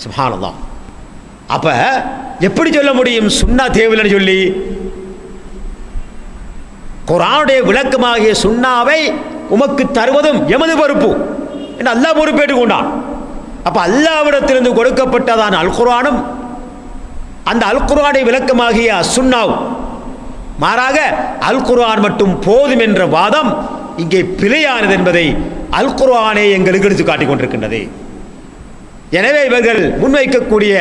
சுப்ஹானல்லாஹ். அப்ப எப்படி சொல்ல முடியும் சுன்னா தேவையில்லைன்னு சொல்லி? குர்ஆனுடைய விளக்கமாகிய சுன்னாவை உமக்கு தருவதும் எமது பொறுப்பு என்று அல்லாஹ் பொறுப்பேற்றுக் கொண்டான். அப்ப அல்லாஹ்விடத்திலிருந்து கொடுக்கப்பட்டதான் அல் குர்ஆனும் அந்த அல் குர்ஆனை விளக்கமாகிய சுன்னாவும். மாறாக அல் குர்ஆன் மட்டும் போதும் என்ற வாதம் இங்கே பிழையானது என்பதை அல் குர்ஆனை எங்களுக்கு எடுத்து காட்டிக் கொண்டிருக்கின்றது. எனவே இவர்கள் முன்வைக்கக்கூடிய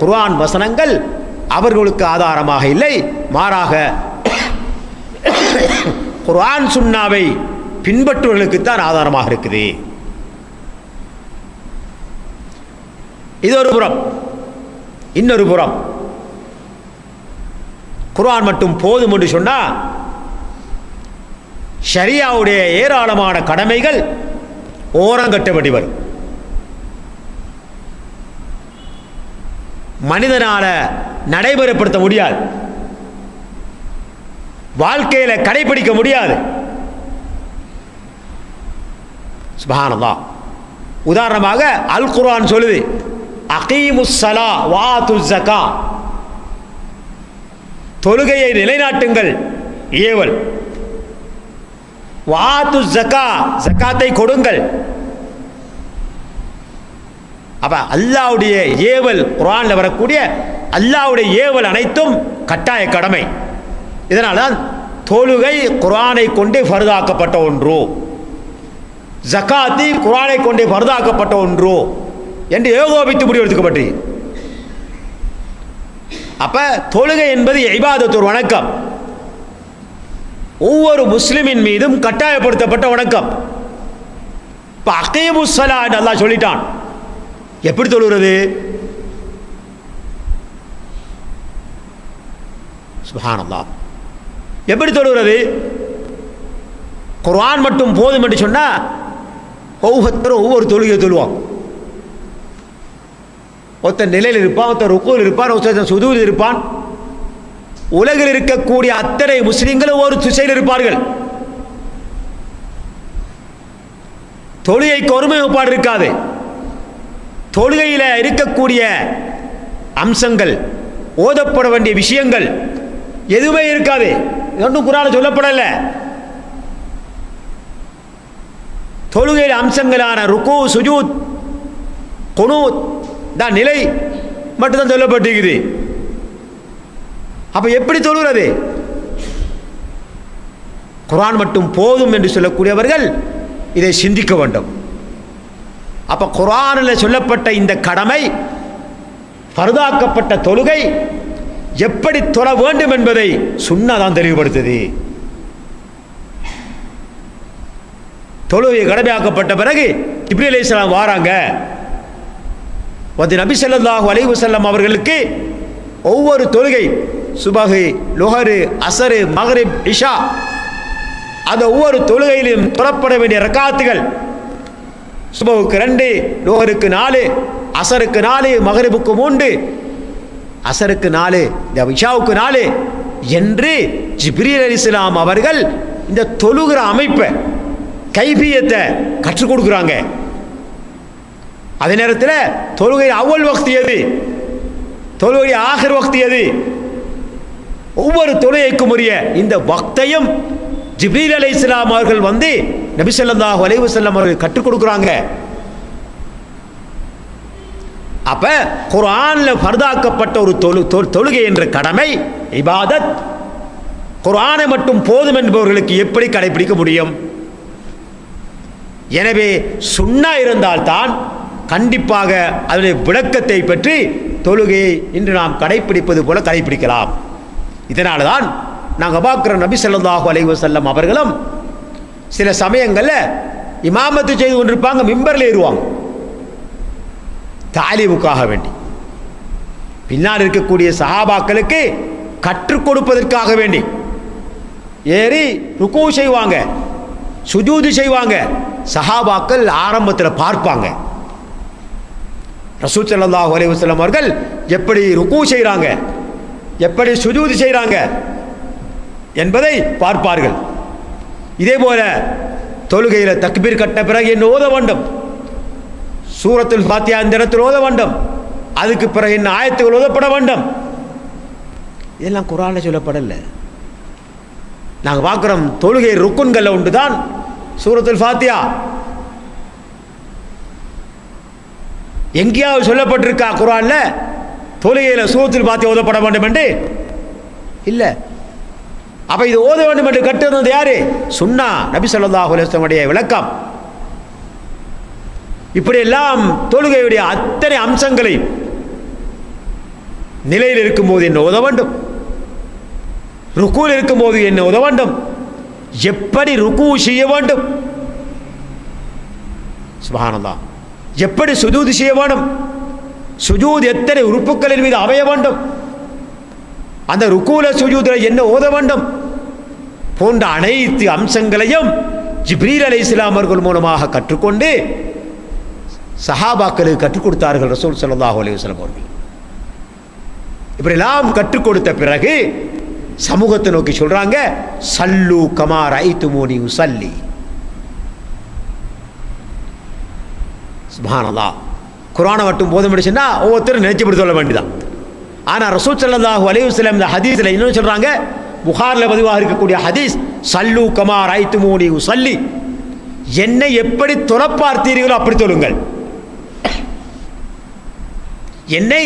குர்ஆன் வசனங்கள் அவர்களுக்கு ஆதாரமாக இல்லை, மாறாக குர்ஆன் சுன்னாவை பின்பற்றுவர்களுக்குத்தான் ஆதாரமாக இருக்குது. இது ஒரு புறம். இன்னொரு புறம் குர்ஆன் மட்டும் போதும் என்று சொன்னால் ஷரியாவுடைய ஏராளமான கடமைகள் ஓரங்கட்டப்படி வரும். மனிதனால நடைமுறைப்படுத்த முடியாது, வாழ்க்கையில கடைபிடிக்க முடியாது. சுப்ஹானல்லாஹ். உதாரணமாக அல் குர்ஆன் சொல்லுது, அகீமுஸ் ஸலா வஆத்துஸ் ஸகா, தொழுகையை நிலைநாட்டுங்கள் ஏவல், வஆத்துஸ் ஸகா, ஸகாத்தை கொடுங்கள். அப்ப அல்லாஹ்வுடைய ஏவல், குர்ஆன்ல வரக்கூடிய அல்லாஹ்வுடைய ஏவல் அனைத்தும் கட்டாய கடமை. இதனால்தான் தொழுகை குர்ஆனை கொண்டு ஃபர்தாக்கப்பட்ட ஒன்று, ஜகாத்தி குர்ஆனை கொண்டு ஃபர்தாக்கப்பட்ட ஒன்று என்று ஏகோபித்து முடிவெடுக்கப்பட்டு. அப்ப தொழுகை என்பது இபாதத், ஒரு வணக்கம், ஒவ்வொரு முஸ்லிமின் மீதும் கட்டாயப்படுத்தப்பட்ட வணக்கம். இப்ப அகீமுஸ் ஸலா என்று அல்லாஹ் சொல்லிட்டான். எப்படி தொழுகிறது? சுப்ஹானல்லாஹ். எப்படி தொழுகிறது? குர்ஆன் மட்டும் போதும் என்று சொன்னா ஒவ்வொருத்தரும் ஒவ்வொரு தொழுகையை தொழுவான். ஒருத்தர் நிலையில் இருப்பான், ஒருத்தர் ருக்கூல் இருப்பான், ஒருத்தர் சுஜூதில் இருப்பான். உலகில் இருக்கக்கூடிய அத்தனை முஸ்லிம்களும் ஒரு திசையில் இருப்பார்கள். தொழுகைக்கு ஒருமைப்பாடு இருக்காது. தொழுகையில் இருக்கக்கூடிய அம்சங்கள், ஓதப்பட வேண்டிய விஷயங்கள் எதுவுமே இருக்காது. ஒன்றும் குர்ஆனில் சொல்லப்படல. தொழுகையில் அம்சங்களான ருக்கு, சுஜூத், குனூத் தான் நிலை மட்டும்தான் சொல்லப்பட்டிருக்குது. அப்ப எப்படி தொழுகிறது? குர்ஆன் மட்டும் போதும் என்று சொல்லக்கூடியவர்கள் இதை சிந்திக்க வேண்டும். அப்ப குர்ஆனில் சொல்லப்பட்ட இந்த கடமை, ஃபர்தாக்கப்பட்ட தொழுகை எப்படி தொழ வேண்டும் என்பதை சுன்னா தான் தெளிவுபடுத்துது. தொழுகை கடமையாக்கப்பட்ட பிறகு ஜிப்ரீல் அலைஹிஸ்ஸலாம் வாராங்க. வந்து நபி ஸல்லல்லாஹு அலைஹி வஸல்லம் அவர்களுக்கு ஒவ்வொரு தொழுகை, சுபஹு, லுஹரு, அஸரு, மக்ரிப், இஷா, அந்த ஒவ்வொரு தொழுகையிலும் தொழப்பட வேண்டிய ரக்காத்துகள், சுபஹுக்கு 2, லுஹருக்கு 4, அஸருக்கு 4, மக்ரிபுக்கு 3, அஸருக்கு 4, இஷாவுக்கு 4 என்று ஜிப்ரீல் அலைஹிஸ்ஸலாம் அவர்கள் இந்த தொழுகிற அமைப்பை, கைஃபியத்தை கற்றுக் கொடுக்குறாங்க. அதே நேரத்தில் தொழுகை அவ்வல் வக்த் எது, தொழுகை ஆகிர் வக்த் எது, ஒவ்வொரு தொழுகைக்கும் உரிய இந்த வக்தையும் ஜிப்ரீல் அலைஹிஸ்ஸலாம் அவர்கள் வந்து நபி ஸல்லல்லாஹு அலைஹி வஸல்லம் அவர்கள் கற்றுக் கொடுக்குறாங்க. அப்ப குர்ஆன்ல ஃபர்தாக்கப்பட்ட ஒரு தொழுகை என்ற கடமை, இபாதத், குர்ஆனை மட்டும் போதும் என்பவர்களுக்கு எப்படி கடைபிடிக்க முடியும்? எனவே சுன்னா இருந்தால்தான் கண்டிப்பாக அதனுடைய விளக்கத்தை பற்றி தொழுகையை இன்று நாம் கடைபிடிப்பது போல கடைபிடிக்கலாம். இதனால தான் நாங்கள் பார்க்குற நபி ஸல்லல்லாஹு அலைஹி வஸல்லம் அவர்களும் சில சமயங்களில் இமாமத்து செய்து கொண்டிருப்பாங்க, மிம்பரில் ஏறுவாங்க தாலீமுக்காக வேண்டி, பின்னால் இருக்கக்கூடிய சஹாபாக்களுக்கு கற்றுக் கொடுப்பதற்காக வேண்டி ஏறி ருக்கு செய்வாங்க, சுஜூது செய்வாங்க. சஹாபாக்கள் ஆரம்பத்தில் பார்ப்பாங்க ரசூல் ஸல்லல்லாஹு அலைஹி வஸல்லம் அவர்கள் எப்படி ருக்கு செய்கிறாங்க, எப்படி சுஜூது செய்கிறாங்க என்பதை பார்ப்பார்கள். இதே போல தொழுகையில் தக்பீர் கட்ட பிறகு என்ன ஓத வேண்டும், சூரத்துல் ஃபாத்திஹா இந்த இடத்தில் ஓத வேண்டும், அதுக்கு பிறகு என்ன ஆயத்துகள் ஓதப்பட வேண்டும், இதெல்லாம் குர்ஆனில் சொல்லப்படலை. நாங்கள் பார்க்குறோம் தொழுகை ருக்குன்களில் உண்டு தான் சூரத்துல் ஃபாத்திஹா. எங்கேயாவது சொல்லப்பட்டிருக்கா குர்ஆன்ல தொழுகையில் சூரத்துல் ஃபாத்திஹா ஓதப்பட வேண்டும் என்று? இல்லை. அப்ப இது ஓத வேண்டும் என்று கட்டுறது யாரு? சுன்னா, நபி ஸல்லல்லாஹு அலைஹி வஸல்லம் உடைய விளக்கம். இப்படியெல்லாம் தொழுகையுடைய அத்தனை அம்சங்களை நிலையில் இருக்கும்போது என்ன ஓத வேண்டும், ருக்கூல் இருக்கும்போது என்ன ஓத வேண்டும், எப்படி ருக்கு செய்ய வேண்டும், சுப்ஹானல்லாஹ், எப்படி சுஜூது செய்ய வேண்டும், சுஜூத் எத்தனை உறுப்புகளின் மீது அமைய வேண்டும், அந்த ருக்கூல சுஜூதில் என்ன ஓத வேண்டும் போன்ற அனைத்து அம்சங்களையும் ஜிப்ரீல் அலைஹிஸ்ஸலாம் அவர்கள் மூலமாக கற்றுக்கொண்டு சஹாபாக்களுக்கு கற்றுக் கொடுத்தார்கள் ரசூல் ஸல்லல்லாஹு அலைஹி வஸல்லம் அவர்கள். இப்படியெல்லாம் கற்றுக் கொடுத்த பிறகு சமூகத்தை நோக்கி சொல்றாங்க, சல்லு கமா ரஐதுமூனி உஸல்லி. சுப்ஹானல்லாஹ். குர்ஆனை மட்டும் போதும் முடிச்சுன்னா ஒவ்வொருத்தரும் நினைச்சுப்படி சொல்ல வேண்டியதான். ஆனால் ரசூல் ஸல்லல்லாஹு அலைஹி வஸல்லம் இந்த ஹதீஸில் இன்னும் சொல்றாங்க, புகாரில் பதிவாக இருக்கக்கூடிய ஹதீஸ், சல்லு கமா ரஐதுமூனி உஸல்லி, என்னை எப்படி தொழ பார்த்தீர்களோ அப்படி தொழுங்கள். என்னை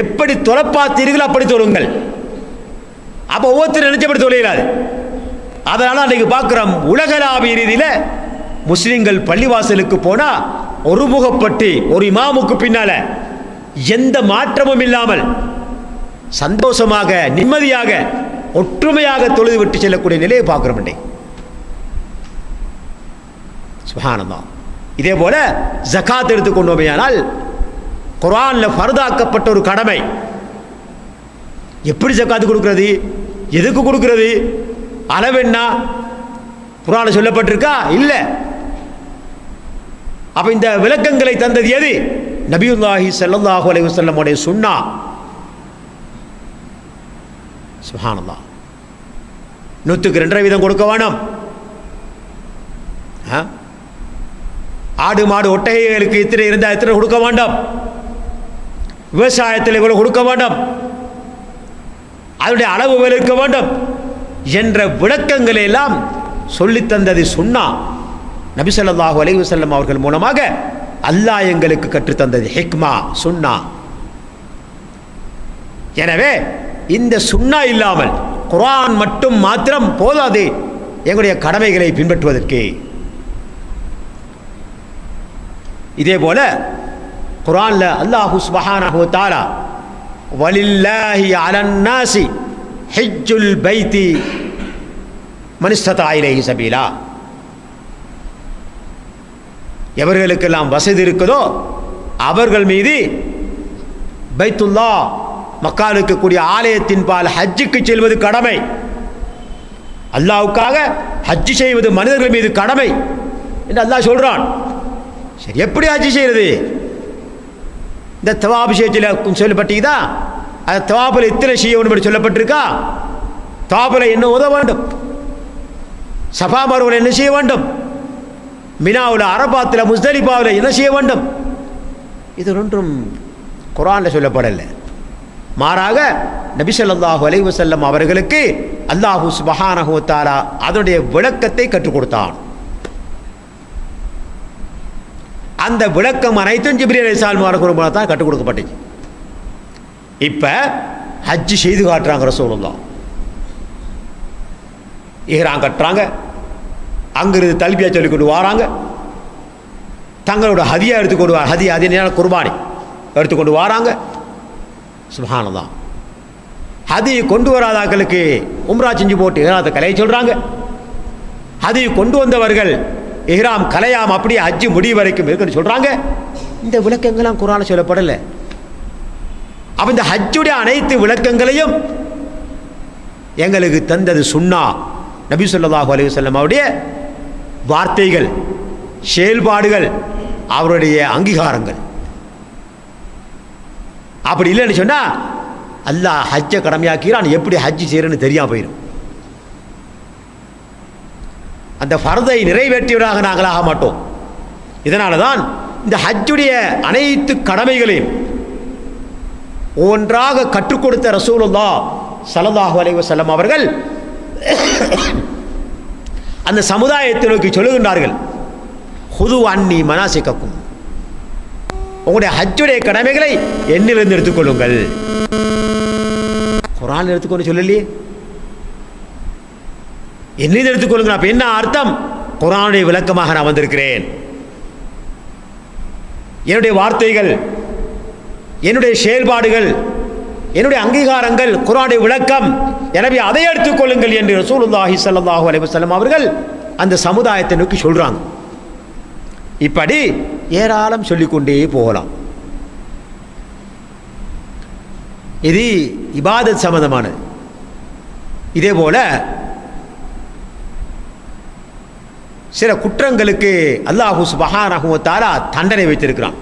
எப்படி தொழ பார்த்தீர்களோ அப்படி தொழுங்கள். அப்போ ஒவ்வொருத்தரும் நினைச்சபடி தொழிலாது. அதனால அன்றைக்கு பார்க்குறோம், உலகளாவிய ரீதியில் முஸ்லிம்கள் பள்ளிவாசலுக்கு போனால் ஒருமுகப்பட்டு ஒரு இமாமுக்கு பின்னால எந்த மாற்றமும் இல்லாமல் சந்தோஷமாக நிம்மதியாக ஒற்றுமையாக தொழுது விட்டு செல்லக்கூடிய நிலையை பார்க்கிறோம். சுப்ஹானல்லாஹ். இதே போல ஜகாத் எடுத்துக்கொண்டோமையானால் குர்ஆனில் ஃபர்தாக்கப்பட்ட ஒரு கடமை. எப்படி ஜகாத்து கொடுக்கிறது, எதுக்கு கொடுக்கிறது, அளவென்னா குர்ஆனில் சொல்லப்பட்டிருக்கா? இல்லை. அப்ப இந்த விளக்கங்களை தந்தது எது? நபியுல்லாஹி ஸல்லல்லாஹு அலைஹி வஸல்லம் உடைய சுன்னா. சுப்ஹானல்லாஹ். 100க்கு 2.5 வீதம் கொடுக்க வேணும். ஆடு மாடு ஒட்டகைகளுக்கு இத்தனை இருந்தால் இத்தனை கொடுக்க வேண்டாம். விவசாயத்தில் இவ்வளவு கொடுக்க வேண்டாம், அதனுடைய அளவு இருக்க வேண்டும் என்ற விளக்கங்களை எல்லாம் சொல்லித்தந்தது சுன்னா. நபி ஸல்லல்லாஹு அலைஹி வஸல்லம் அவர்கள் மூலமாக அல்லாஹ் எங்களுக்கு கற்றுத்தந்தது ஹிக்மா, சுன்னா. எனவே இந்த சுன்னா இல்லாமல் குர்ஆன் மட்டும் மாத்திரம் போதாது எங்களுடைய கடமைகளை பின்பற்றுவதற்கு. இதே போல குர்ஆன்ல அல்லாஹ் சுப்ஹானஹு வ தஆலா வலில்லாஹி அலன் நாஸி ஹஜ்ஜுல் பைத்தி மன் இஸ்ததா இலைஹி சபீலா, எவர்களுக்கெல்லாம் வசதி இருக்குதோ அவர்கள் மீது பைத்துல்லா மக்காலுக்கு கூடிய ஆலயத்தின் பால் ஹஜ்ஜுக்கு செல்வது கடமை. அல்லாஹ்வுக்காக ஹஜ்ஜு செய்வது மனிதர்கள் மீது கடமை என்று அல்லாஹ் சொல்றான். சரி, எப்படி ஹஜ்ஜு செய்யறது? இந்த தவாப் விஷயத்தில் சொல்லப்பட்டீங்கதா? அந்த தவாப்பில் இத்தனை செய்யணும் என்று சொல்லப்பட்டிருக்கா? தவாப்பில் என்ன உதவ வேண்டும்? சஃபா மர்வாவில் என்ன செய்ய வேண்டும்? மினாவில், அரபாத்தில், முஸ்தலிஃபாவில் என்ன செய்ய வேண்டும்? இது ஒன்றும் குர்ஆனில் சொல்லப்படலை. மாறாக நபி ஸல்லல்லாஹு அலைஹி வஸல்லம் அவர்களுக்கு அல்லாஹ் சுப்ஹானஹு வ தஆலா அதனுடைய விளக்கத்தை கற்றுக் கொடுத்தான். அந்த விளக்கம் அனைத்தும் ஜிப்ரீல் அலைஹிஸ்ஸலாம் அவர்கள் மூலம் தான் கற்றுக் கொடுக்கப்பட்டுச்சு. இப்போ ஹஜ்ஜு செய்து காட்டுறாங்க ரசூலுல்லாஹ். இஹ்ராம் கட்டுறாங்க, அங்கிருந்து தல்பியா சொல்லி கொண்டு வராங்க, தங்களோட ஹதியா எடுத்துக்கொண்டு வர, ஹதியா அது குர்பானி எடுத்துக்கொண்டு வராங்க. சுப்ஹானல்லாஹ். ஹதி கொண்டு வராதாக்களுக்கு உம்ரா செஞ்சு போட்டு இஹ்ராத்தை கலைய சொல்றாங்க. ஹதி கொண்டு வந்தவர்கள் இஹ்ராம் கலையாம் அப்படியே ஹஜ்ஜு முடிவு வரைக்கும் இருக்குன்னு சொல்றாங்க. இந்த விளக்கங்கள்லாம் குர்ஆனில் சொல்லப்படலை. அப்ப இந்த ஹஜ்ஜுடைய அனைத்து விளக்கங்களையும் எங்களுக்கு தந்தது சுன்னா, நபி ஸல்லல்லாஹு அலைஹி வஸல்லம் அவருடைய வார்த்தைகள், செயல்பாடுகள், அவருடைய அங்கீகாரங்கள். அப்படி இல்லைன்னு சொன்னா அல்லாஹ் ஹஜ்ஜை கடமையாக்கிறான், எப்படி ஹஜ்ஜு செய்யறன்னு தெரியாம போயிடும். அந்த ஃபர்தை நிறைவேற்றியவராக நாங்கள் ஆக மாட்டோம். இதனால தான் இந்த ஹஜ்ஜுடைய அனைத்து கடமைகளையும் ஒன்றாக கற்றுக் கொடுத்த ரசூலுல்லாஹ் ஸல்லல்லாஹு அலைஹி வஸல்லம் அவர்கள் அந்த சமுதாயத்தை நோக்கி சொல்லுகின்றார்கள், ஹுது அன்னி மனாசிக்கக்கும், உங்களுடைய ஹஜ்ஜுடைய கடமைகளை என்னிலிருந்து எடுத்துக்கொள்ளுங்கள். குர்ஆனில் எடுத்துக்கொண்டு சொல்லலையே, என்னிலிருந்து எடுத்துக்கொள்ளுங்கள். அப்ப என்ன அர்த்தம்? குர்ஆனுடைய விளக்கமாக நான் வந்திருக்கிறேன். என்னுடைய வார்த்தைகள், என்னுடைய செயல்பாடுகள், என்னுடைய அங்கீகாரங்கள் குர்ஆனுடைய விளக்கம். எனவே அதை எடுத்துக்கொள்ளுங்கள் என்று ரசூலுல்லாஹி ஸல்லல்லாஹு அலைஹி வஸல்லம் அவர்கள் அந்த சமுதாயத்தை நோக்கி சொல்றாங்க. இப்படி ஏராளம் சொல்லிக்கொண்டே போகலாம். இது இபாதத் சம்பந்தமானது. இதே போல சில குற்றங்களுக்கு அல்லாஹு சுப்ஹானஹு வ தஆலா தண்டனை வைத்திருக்கிறான்.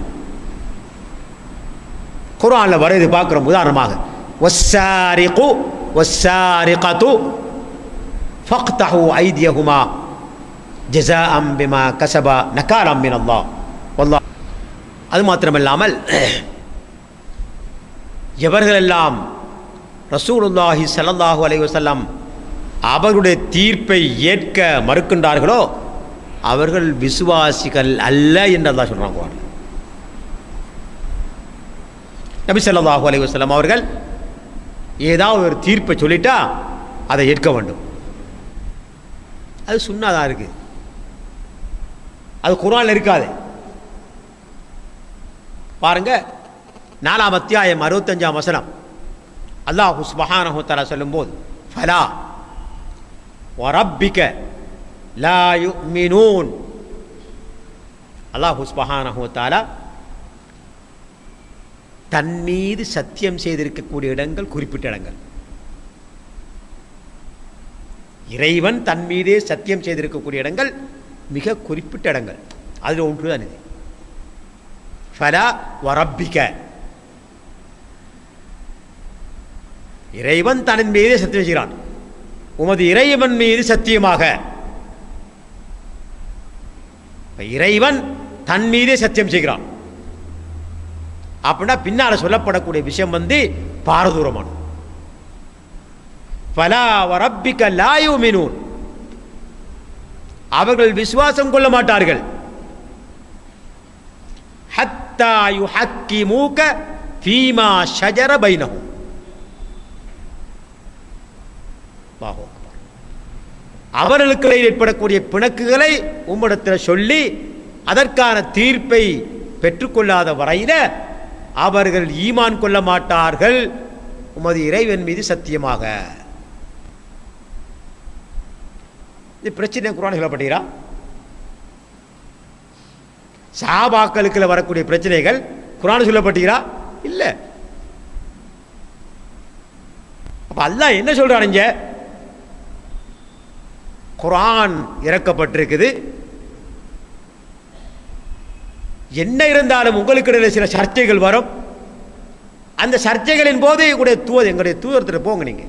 குர்ஆன்ல வருது பார்க்கிறோம். உதாரணமாக வஸ்ஸாரிகு வஸ்ஸாரிகத்து ஃபக்தஹு ஐதியஹுமா ஜஸாஅம் பிமா கஸபா நகாலம் மினல்லாஹ் வல்லாஹ். அது மாத்திரமல்லாமல் எவர்களெல்லாம் ரசூலுல்லாஹி ஸல்லல்லாஹு அலைஹி வஸல்லம் அவர்களுடைய தீர்ப்பை ஏற்க மறுக்கின்றார்களோ அவர்கள் விசுவாசிகள் அல்ல என்று அல்லாஹ் சொல்றாங்க. நபி ஸல்லல்லாஹு அலைஹி வஸல்லம் அவர்கள் ஏதாவது ஒரு தீர்ப்பை சொல்லிட்டா அதை ஏற்க வேண்டும். அது சுன்னாதான் இருக்கு, அது குர்ஆன்ல இருக்காது. பாருங்க 4ஆம் அத்தியாயம் 65ஆம் வசனம் அல்லாஹ் சுப்ஹானஹு வ தஆலா சொல்லும்போது ஃபலா வரப்பிக லா யுமினூன். அல்லாஹ் சுப்ஹானஹு வ தஆலா தன் மீது சத்தியம் செய்திருக்கக்கூடிய இடங்கள் குறிப்பிட்ட இடங்கள். இறைவன் தன் மீதே சத்தியம் செய்திருக்கக்கூடிய இடங்கள் மிக குறிப்பிட்ட இடங்கள். அதில் ஒன்றுதான் இது. ஃபலா வரப்பிக, இறைவன் தன் மீதே சத்தியம் செய்கிறான். உமது இறைவன் மீது சத்தியமாக, இறைவன் தன் மீதே சத்தியம் செய்கிறான் அப்படின்னா பின்னால் சொல்லப்படக்கூடிய விஷயம் பாரதூரமான. ஃபலா வரப்பிக லா யுமினூன், அவர்கள் விசுவாசம் கொள்ள மாட்டார்கள். ஹத்தா யுஹக்கிமூக ஃபீமா ஷஜர பைனஹும். அவர்களுக்கு ஏற்படக்கூடிய பிணக்குகளை உம்மிடத்தில் சொல்லி அதற்கான தீர்ப்பை பெற்றுக்கொள்ளாத வரையில அவர்கள் ஈமான் கொள்ள மாட்டார்கள் உமது இறைவன் மீது சத்தியமாக. இது பிரச்சனை குர்ஆனில் சொல்லப்பட்டீரா? சஹாபாக்களுக்கு வரக்கூடிய பிரச்சனைகள் குர்ஆனில் சொல்லப்பட்டீரா? இல்ல. அப்ப அல்லாஹ் என்ன சொல்றான்? இங்க குர்ஆன் இறக்கப்பட்டிருக்குது. என்ன இருந்தாலும் உங்களுக்கு இடையில சில சர்ச்சைகள் வரும். அந்த சர்ச்சைகளின் போது எங்களுடைய தூதரத்தில் போங்க, நீங்க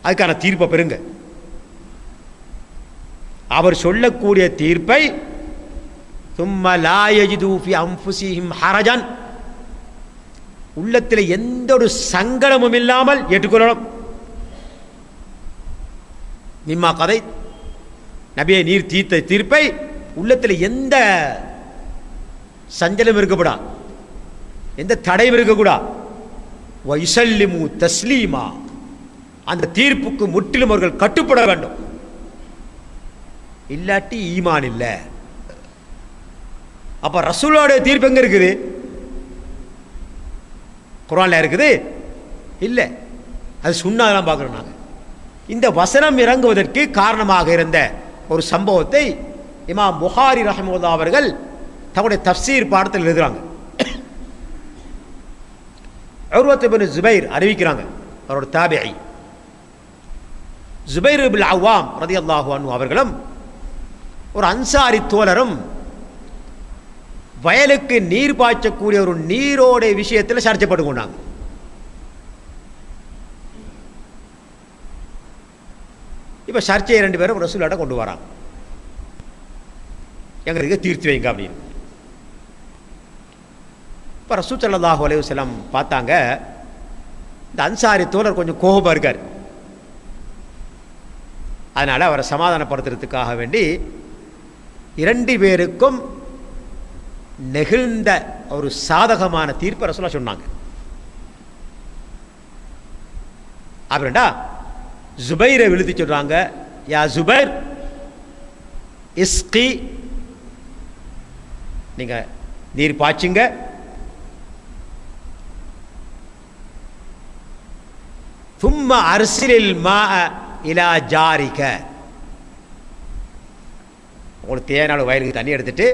அதுக்கான தீர்ப்பை பெறுங்க. அவர் சொல்லக்கூடிய தீர்ப்பை ثم لا يجدوا في انفسهم حرجا, உள்ளத்தில் எந்த ஒரு சங்கடமும் இல்லாமல் ஏற்றுக்கொள்ளணும். மிம்மா கதை, நபியை நீர் தீர்த்த தீர்ப்பை உள்ளத்தில் எந்த சஞ்சலம் இருக்கக்கூடா, எந்த தடையும் இருக்கக்கூடா. வயுசல்லிமு தஸ்லீமா, அந்த தீர்ப்புக்கு முற்றிலும் அவர்கள் கட்டுப்பட வேண்டும். இல்லாட்டி ஈமான் இல்லை. அப்ப ரசூலுடைய தீர்ப்பு எங்க இருக்குது? குர்ஆன்ல இருக்குது? இல்லை, அது சுன்னாதான் பார்க்கிறோம் நாங்கள். இந்த வசனம் இறங்குவதற்கு காரணமாக இருந்த ஒரு சம்பவத்தை இமாம் புகாரி ரஹ்மத்துல்லாஹி அவர்கள் தங்களுடைய தஃப்சீர் பாடத்தில் எழுதுறாங்க. உர்வத் இப்னு ஜுபைர் அறிவிக்கிறாங்க, அவரோட தாபிஈ. ஜுபைர் இப்னு அவ்வாம் ரலியல்லாஹு அன்ஹு அவர்களும் ஒரு அன்சாரி தோழரும் வயலுக்கு நீர் பாய்ச்சக்கூடிய ஒரு நீரோட விஷயத்தில் சர்ச்சைப்பட்டு கொண்டாங்க. இப்ப சர்ச்சையை 2 பேரும் ரசூலுல்லாஹ் கொண்டு வராங்க, எங்களுக்கு தீர்த்து வைங்க அப்படின்னு. இப்போ ரசூல் ஸல்லல்லாஹு அலைஹி வஸல்லம் பார்த்தாங்க, இந்த அன்சாரி தோழர் கொஞ்சம் கோபமாக இருக்கார். அதனால் அவரை சமாதானப்படுத்துறதுக்காக வேண்டி 2 பேருக்கும் நெகிழ்ந்த ஒரு சாதகமான தீர்ப்பை ரசூலுல்லாஹ் சொன்னாங்க. அப்படின்டா ஜுபைரை விழுத்தி சொல்றாங்க, யா ஜுபைர் இஸ்கி, நீங்க நீர் பாய்ச்சுங்க. தும்ம அர்சிலில் மாஅ இலா ஜாரிக, உங்களுக்கு தேவையான வயலுக்கு தண்ணி எடுத்துட்டு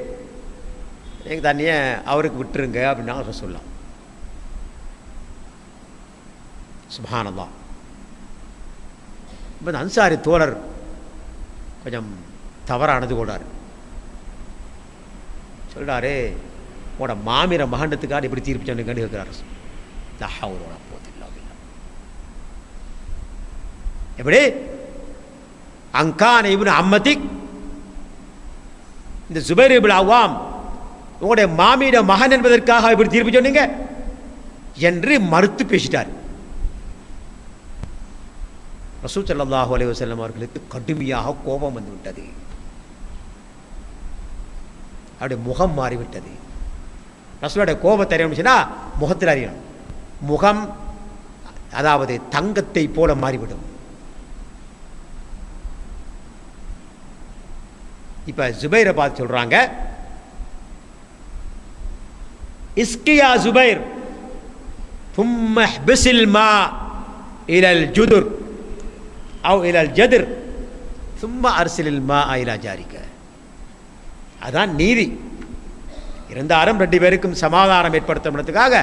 நீங்கள் தண்ணியை அவருக்கு விட்டுருங்க அப்படின்னாங்க சொல்லலாம். சுப்ஹானல்லாஹ். இப்போ இந்த அன்சாரி தோழர் கொஞ்சம் தவறானது கூடாரு. சொல்கிறாரு, உங்களோட மாமிர மகண்டத்துக்காக இப்படி தீர்ப்பு சொன்னீங்கன்னு கேட்குறாரு. எப்படி அங்கான இப்னு அம்மதிக், இந்த ஜுபைர் இப்னு அவ்வாம் உங்களுடைய மாமியிட மகன் என்பதற்காக இப்படி தீர்ப்பு சொன்னீங்க என்று மறுத்து பேசிட்டார். ரசூல் ஸல்லல்லாஹு அலைஹி வஸல்லம் அவர்களுக்கு கடுமையாக கோபம் வந்து விட்டது. அவருடைய முகம் மாறிவிட்டது. ரசூலுடைய கோபத்தை அறியணும்னா முகத்தில் அறியணும். முகம் அதாவது தங்கத்தை போல மாறிவிடும். இப்ப ஜுபைரை பார்த்து சொல்றாங்க, இஸ்கியா ஜுபைர் ثم احبس الماء الى الجدر او الى الجدر ثم ارسل الماء الى جارك. அதான் நீதி. இருந்தாலும் ரெண்டு பேருக்கும் சமாதானம் ஏற்படுத்தணுன்றதுக்காக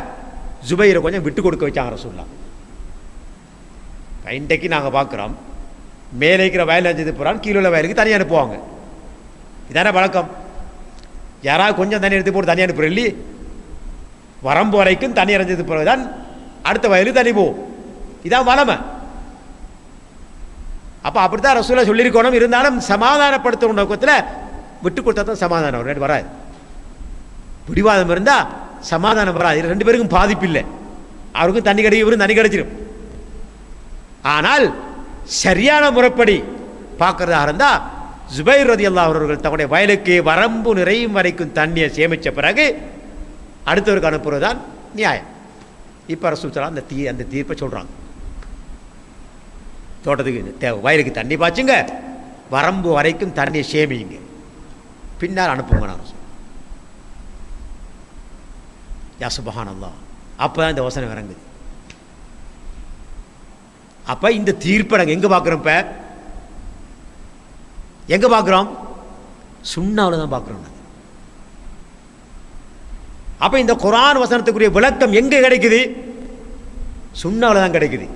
ஜுபைரை கொஞ்சம் விட்டு கொடுக்க வச்சாங்க ரசூலுல்லாஹ். இன்றைக்கு நாங்கள் பார்க்குறோம், மேலே இருக்கிற வயல் அஞ்சது போகிறான், கீழே உள்ள வயலுக்கு தனியாக அனுப்புவாங்க. இதான வழக்கம். யாராவது கொஞ்சம் தண்ணி எடுத்து போட்டு தனியாக அனுப்புகிறோம் இல்லையே, வரம்பு வரைக்கும் தண்ணி அரைஞ்சது பிறகு தான் அடுத்த வயலுக்கு தண்ணி போகும். இதான் வளமை. அப்போ அப்படி தான் ரசூலுல்லாஹ் சொல்லியிருக்கணும். இருந்தாலும் சமாதானப்படுத்தும் நோக்கத்தில் விட்டு கொடுத்தா தான் சமாதானம் வரும், வராது. பிடிவாதம் இருந்தால் சமாதானம் வராது. ரெண்டு பேருக்கும் பாதிப்பு இல்லை. அவருக்கும் தண்ணி கிடைக்கும், இவரும் தண்ணி கிடைச்சிடும். ஆனால் சரியான முறைப்படி பார்க்கறதா இருந்தால் ஜுபைர் ரலியல்லாஹு அவர்கள் தன்னுடைய வயலுக்கு வரம்பு நிறையும் வரைக்கும் தண்ணியை சேமித்த பிறகு அடுத்தவருக்கு அனுப்புறது தான் நியாயம். இப்போ ரசூல் ஸல்லல்லாஹு அந்த தீர்ப்பை சொல்கிறாங்க. தோட்டத்துக்கு வயலுக்கு தண்ணி பாய்ச்சுங்க, வரம்பு வரைக்கும் தண்ணியை சேமியுங்க, பின்னால் அனுப்புங்க. நான் யா சுப்ஹானல்லாஹ். அப்போ தான் இந்த வசனம் இறங்குது. அப்போ இந்த தீர்ப்பை நாங்கள் எங்கே பார்க்குறோம்? இப்போ எங்கே பார்க்குறோம்? சுன்னாவில் தான் பார்க்குறோம். அப்போ இந்த குர்ஆன் வசனத்துக்குரிய விளக்கம் எங்கே கிடைக்குது? சுன்னாவில் தான் கிடைக்குது.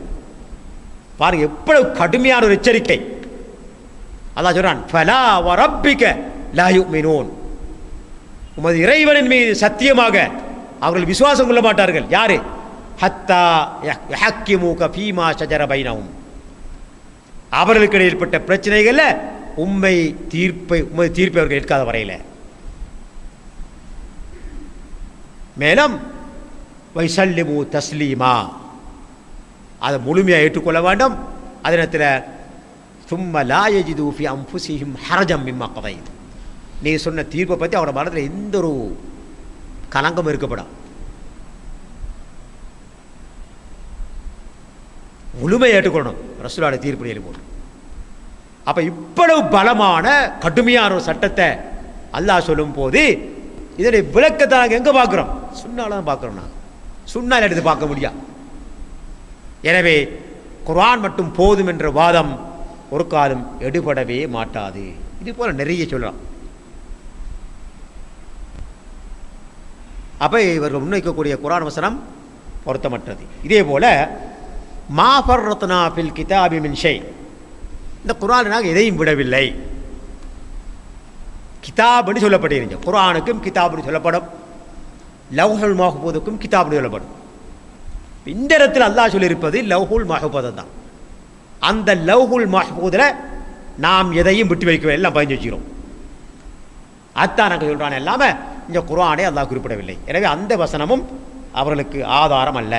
பாருங்க எவ்வளவு கடுமையான ஒரு எச்சரிக்கை. அல்லாஹ் சொல்றான், ஃபலா வரப்பிக லா யுமினூன். உமது இறைவனின் மீது சத்தியமாக அவர்கள் விசுவாசம் கொள்ள மாட்டார்கள். யாரு? ஹத்தா யஹக்கிமுக ஃபீமா ஷஜர பைனஹும். அவர்களுக்கு ஏற்பட்ட பிரச்சனைகள்ல உம்மை தீர்ப்பை அவர்கள் ஏற்காத வரையில. மேலும் வைசல்லிமு தஸ்லீமா, அதை முழுமையாக ஏற்றுக்கொள்ள வேண்டும். அதே நேரத்தில் சும்ம லா யஜிது ஃபி அன்ஃபுஸிஹிம் ஹரஜம் மிம்மா கதைத். நீ சொன்ன தீர்ப்பை பற்றி அவரோட மனதில் எந்த ஒரு கலங்கம் இருக்கப்படும். முழுமையை ஏற்றுக்கொள்ளணும் ரசூலுல்லாஹ் தீர்ப்பு எழுப்போம். அப்போ இவ்வளவு பலமான கடுமையான ஒரு சட்டத்தை அல்லாஹ் சொல்லும் போது இதனுடைய விளக்கத்தை நாங்கள் எங்கே பார்க்குறோம்? சுன்னால தான் பார்க்குறோம். நாங்கள் சுன்னால் எடுத்து பார்க்க முடியாது. எனவே குர்ஆன் மட்டும் போதும் என்ற வாதம் ஒரு காலம் எடுபடவே மாட்டாது. இது போல நிறைய சொல்லலாம். அப்போ இவர்கள் முன்வைக்கக்கூடிய குர்ஆன் வசனம் பொருத்தமற்றது. இதே போல மா ஃபர்ரத்னா ஃபில் கிதாபி மின் ஷை, இந்த குர்ஆனில் நாங்கள் எதையும் விடவில்லை. கிதாப்னு சொல்லப்பட்டிருந்த குர்ஆனுக்கும் கிதாப்னு சொல்லப்படும், லவ்ஹுல் மஹ்பூதுக்கும் கிதாப்னு சொல்லப்படும். இந்த இடத்தில் அல்லாஹ் சொல்லியிருப்பது லவ்ஹுல் மஹ்பூத் தான். அந்த லவ்ஹுல் மஹ்பூதில் நாம் எதையும் விட்டு வைக்கவே, எல்லாம் பயந்து வச்சுக்கிறோம். அத்தான் நாங்கள் சொல்கிறான் எல்லாமே இந்த குர்ஆனை அல்லாஹ் குறிப்பிடவில்லை. எனவே அந்த வசனமும் அவர்களுக்கு ஆதாரம் அல்ல.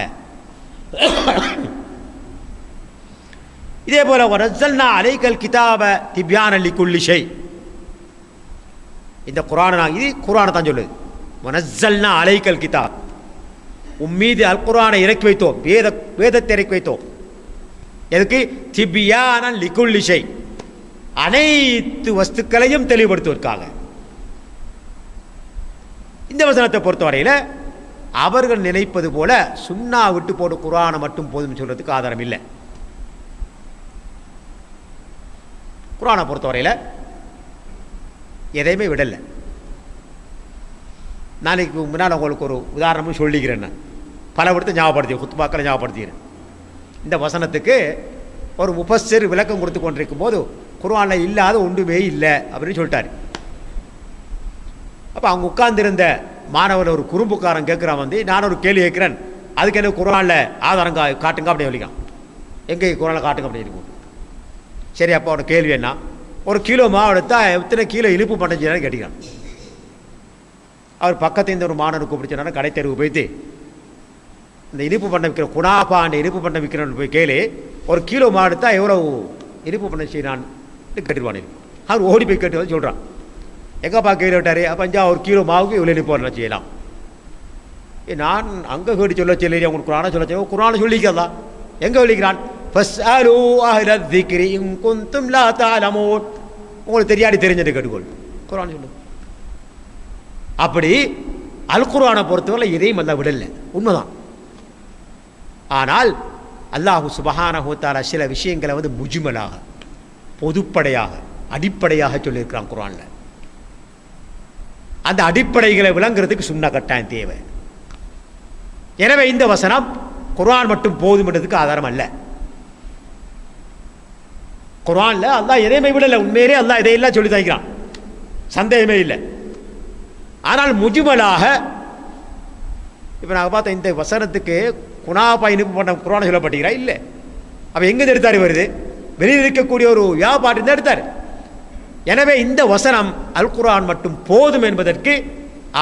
இதே போல வனஸ்ஸல்னா அலைக்கல் கிதாப திப்யானன் லிக்குல்லி ஷை, இந்த குர்ஆனை இது குர்ஆனை தான் சொல்லுது. வனஸ்ஸல்னா அலைக்கல் கிதாப், உம்மீது அல் குர்ஆனை இறக்கி வைத்தோம், வேதத்தை இறக்கி வைத்தோம். எதுக்கு? திப்யானன் லிக்குல்லி ஷை, அனைத்து வஸ்துக்களையும் தெளிவுபடுத்துவதற்காக. இந்த வசனத்தை பொறுத்தவரையில் அவர்கள் நினைப்பது போல சுன்னா விட்டு போட்டு குர்ஆனை மட்டும் போதும் சொல்றதுக்கு ஆதாரம் இல்லை. குர்ஆனை பொறுத்தவரையில் எதையுமே விடலை. நாளைக்கு முன்னால் உங்களுக்கு ஒரு உதாரணமும் சொல்லிக்கிறேன். நான் பல விடத்தை ஞாபகப்படுத்தி குத்துபாக்களை ஞாபகப்படுத்திக்கிறேன். இந்த வசனத்துக்கு ஒரு முஃபஸ்ஸிர் விளக்கம் கொடுத்து கொண்டிருக்கும் போது குர்ஆனில் இல்லாத ஒன்றுமே இல்லை அப்படின்னு சொல்லிட்டார். அப்போ அவங்க உட்கார்ந்திருந்த மாணவர் ஒரு குறும்புக்காரன் கேட்குறான், வந்து நான் ஒரு கேள்வி கேட்குறேன், அதுக்கு என்ன குர்ஆனில் ஆதாரம் காட்டுங்க அப்படி சொல்லிக்கான், எங்கே குர்ஆனில் காட்டுங்க அப்படி இருக்கும். சரி, அப்போ அவனோட கேள்வி என்ன, ஒரு கிலோ மாவு எடுத்தா எத்தனை கிலோ இனிப்பு பண்ணச்சுன்னு கேட்டிக்கான். அவர் பக்கத்து இந்த ஒரு மாணவர் கூப்பிடுச்சுனா கடை தெருவு போய்த்து இந்த இனிப்பு பண்ண விற்கிற குணாப்பா அந்த இனிப்பு பண்ண விற்கிறவன் போய் கேளு, ஒரு கிலோ மாவு எடுத்தா எவ்வளோ இனிப்பு பண்ண செய்யறான்னு கேட்டுருவான். அவர் ஓடி போய் கேட்டு வந்து சொல்கிறான், எங்கப்பா கேள்வி விட்டாரு, அப்போ அஞ்சா ஒரு கிலோ மாவுக்கு இவ்வளோ இனிப்பு பண்ண செய்யலாம். நான் அங்கே கேட்டு சொல்ல சொல்லி உங்களுக்கு குரானை சொல்ல சொல்ல குரானை சொல்லிக்கலாம், எங்கே சொல்லிக்கிறான், உங்களுக்கு தெரியாடி தெரிஞ்சது கேட்டுக்கொள் குரான் சொல்லு. அப்படி அல் குர்ஆனை பொறுத்தவரை இதையும் அல்ல விடல, உண்மைதான். ஆனால் அல்லாஹு சுப்ஹானஹு வ தஆலா சில விஷயங்களை வந்து முஜ்மலாக பொதுப்படையாக அடிப்படையாக சொல்லியிருக்கிறான் குர்ஆன்ல. அந்த அடிப்படைகளை விளங்குறதுக்கு சுன்னா கட்டாயம் தேவை. எனவே இந்த வசனம் குர்ஆன் மட்டும் போதும் என்றதுக்கு ஆதாரம் அல்ல. குர்ஆன்ல அல்லாஹ் எதையுமே விடல, உண்மையிலே அல்லாஹ் இதையெல்லாம் சொல்லி தருகிறான், சந்தேகமே இல்லை. ஆனால் முஜ்மலாக இப்போ நாங்கள் பார்த்தோம், இந்த வசனத்துக்கு குணாப்பா இனிப்பு பண்ண குர்ஆனை சொல்லப்பட்டீங்களா இல்லை. அப்போ எங்கே எடுத்தார் வருது, வெளியில் இருக்கக்கூடிய ஒரு வியாபாரி தான் எடுத்தார். எனவே இந்த வசனம் அல் குர்ஆன் மட்டும் போதும் என்பதற்கு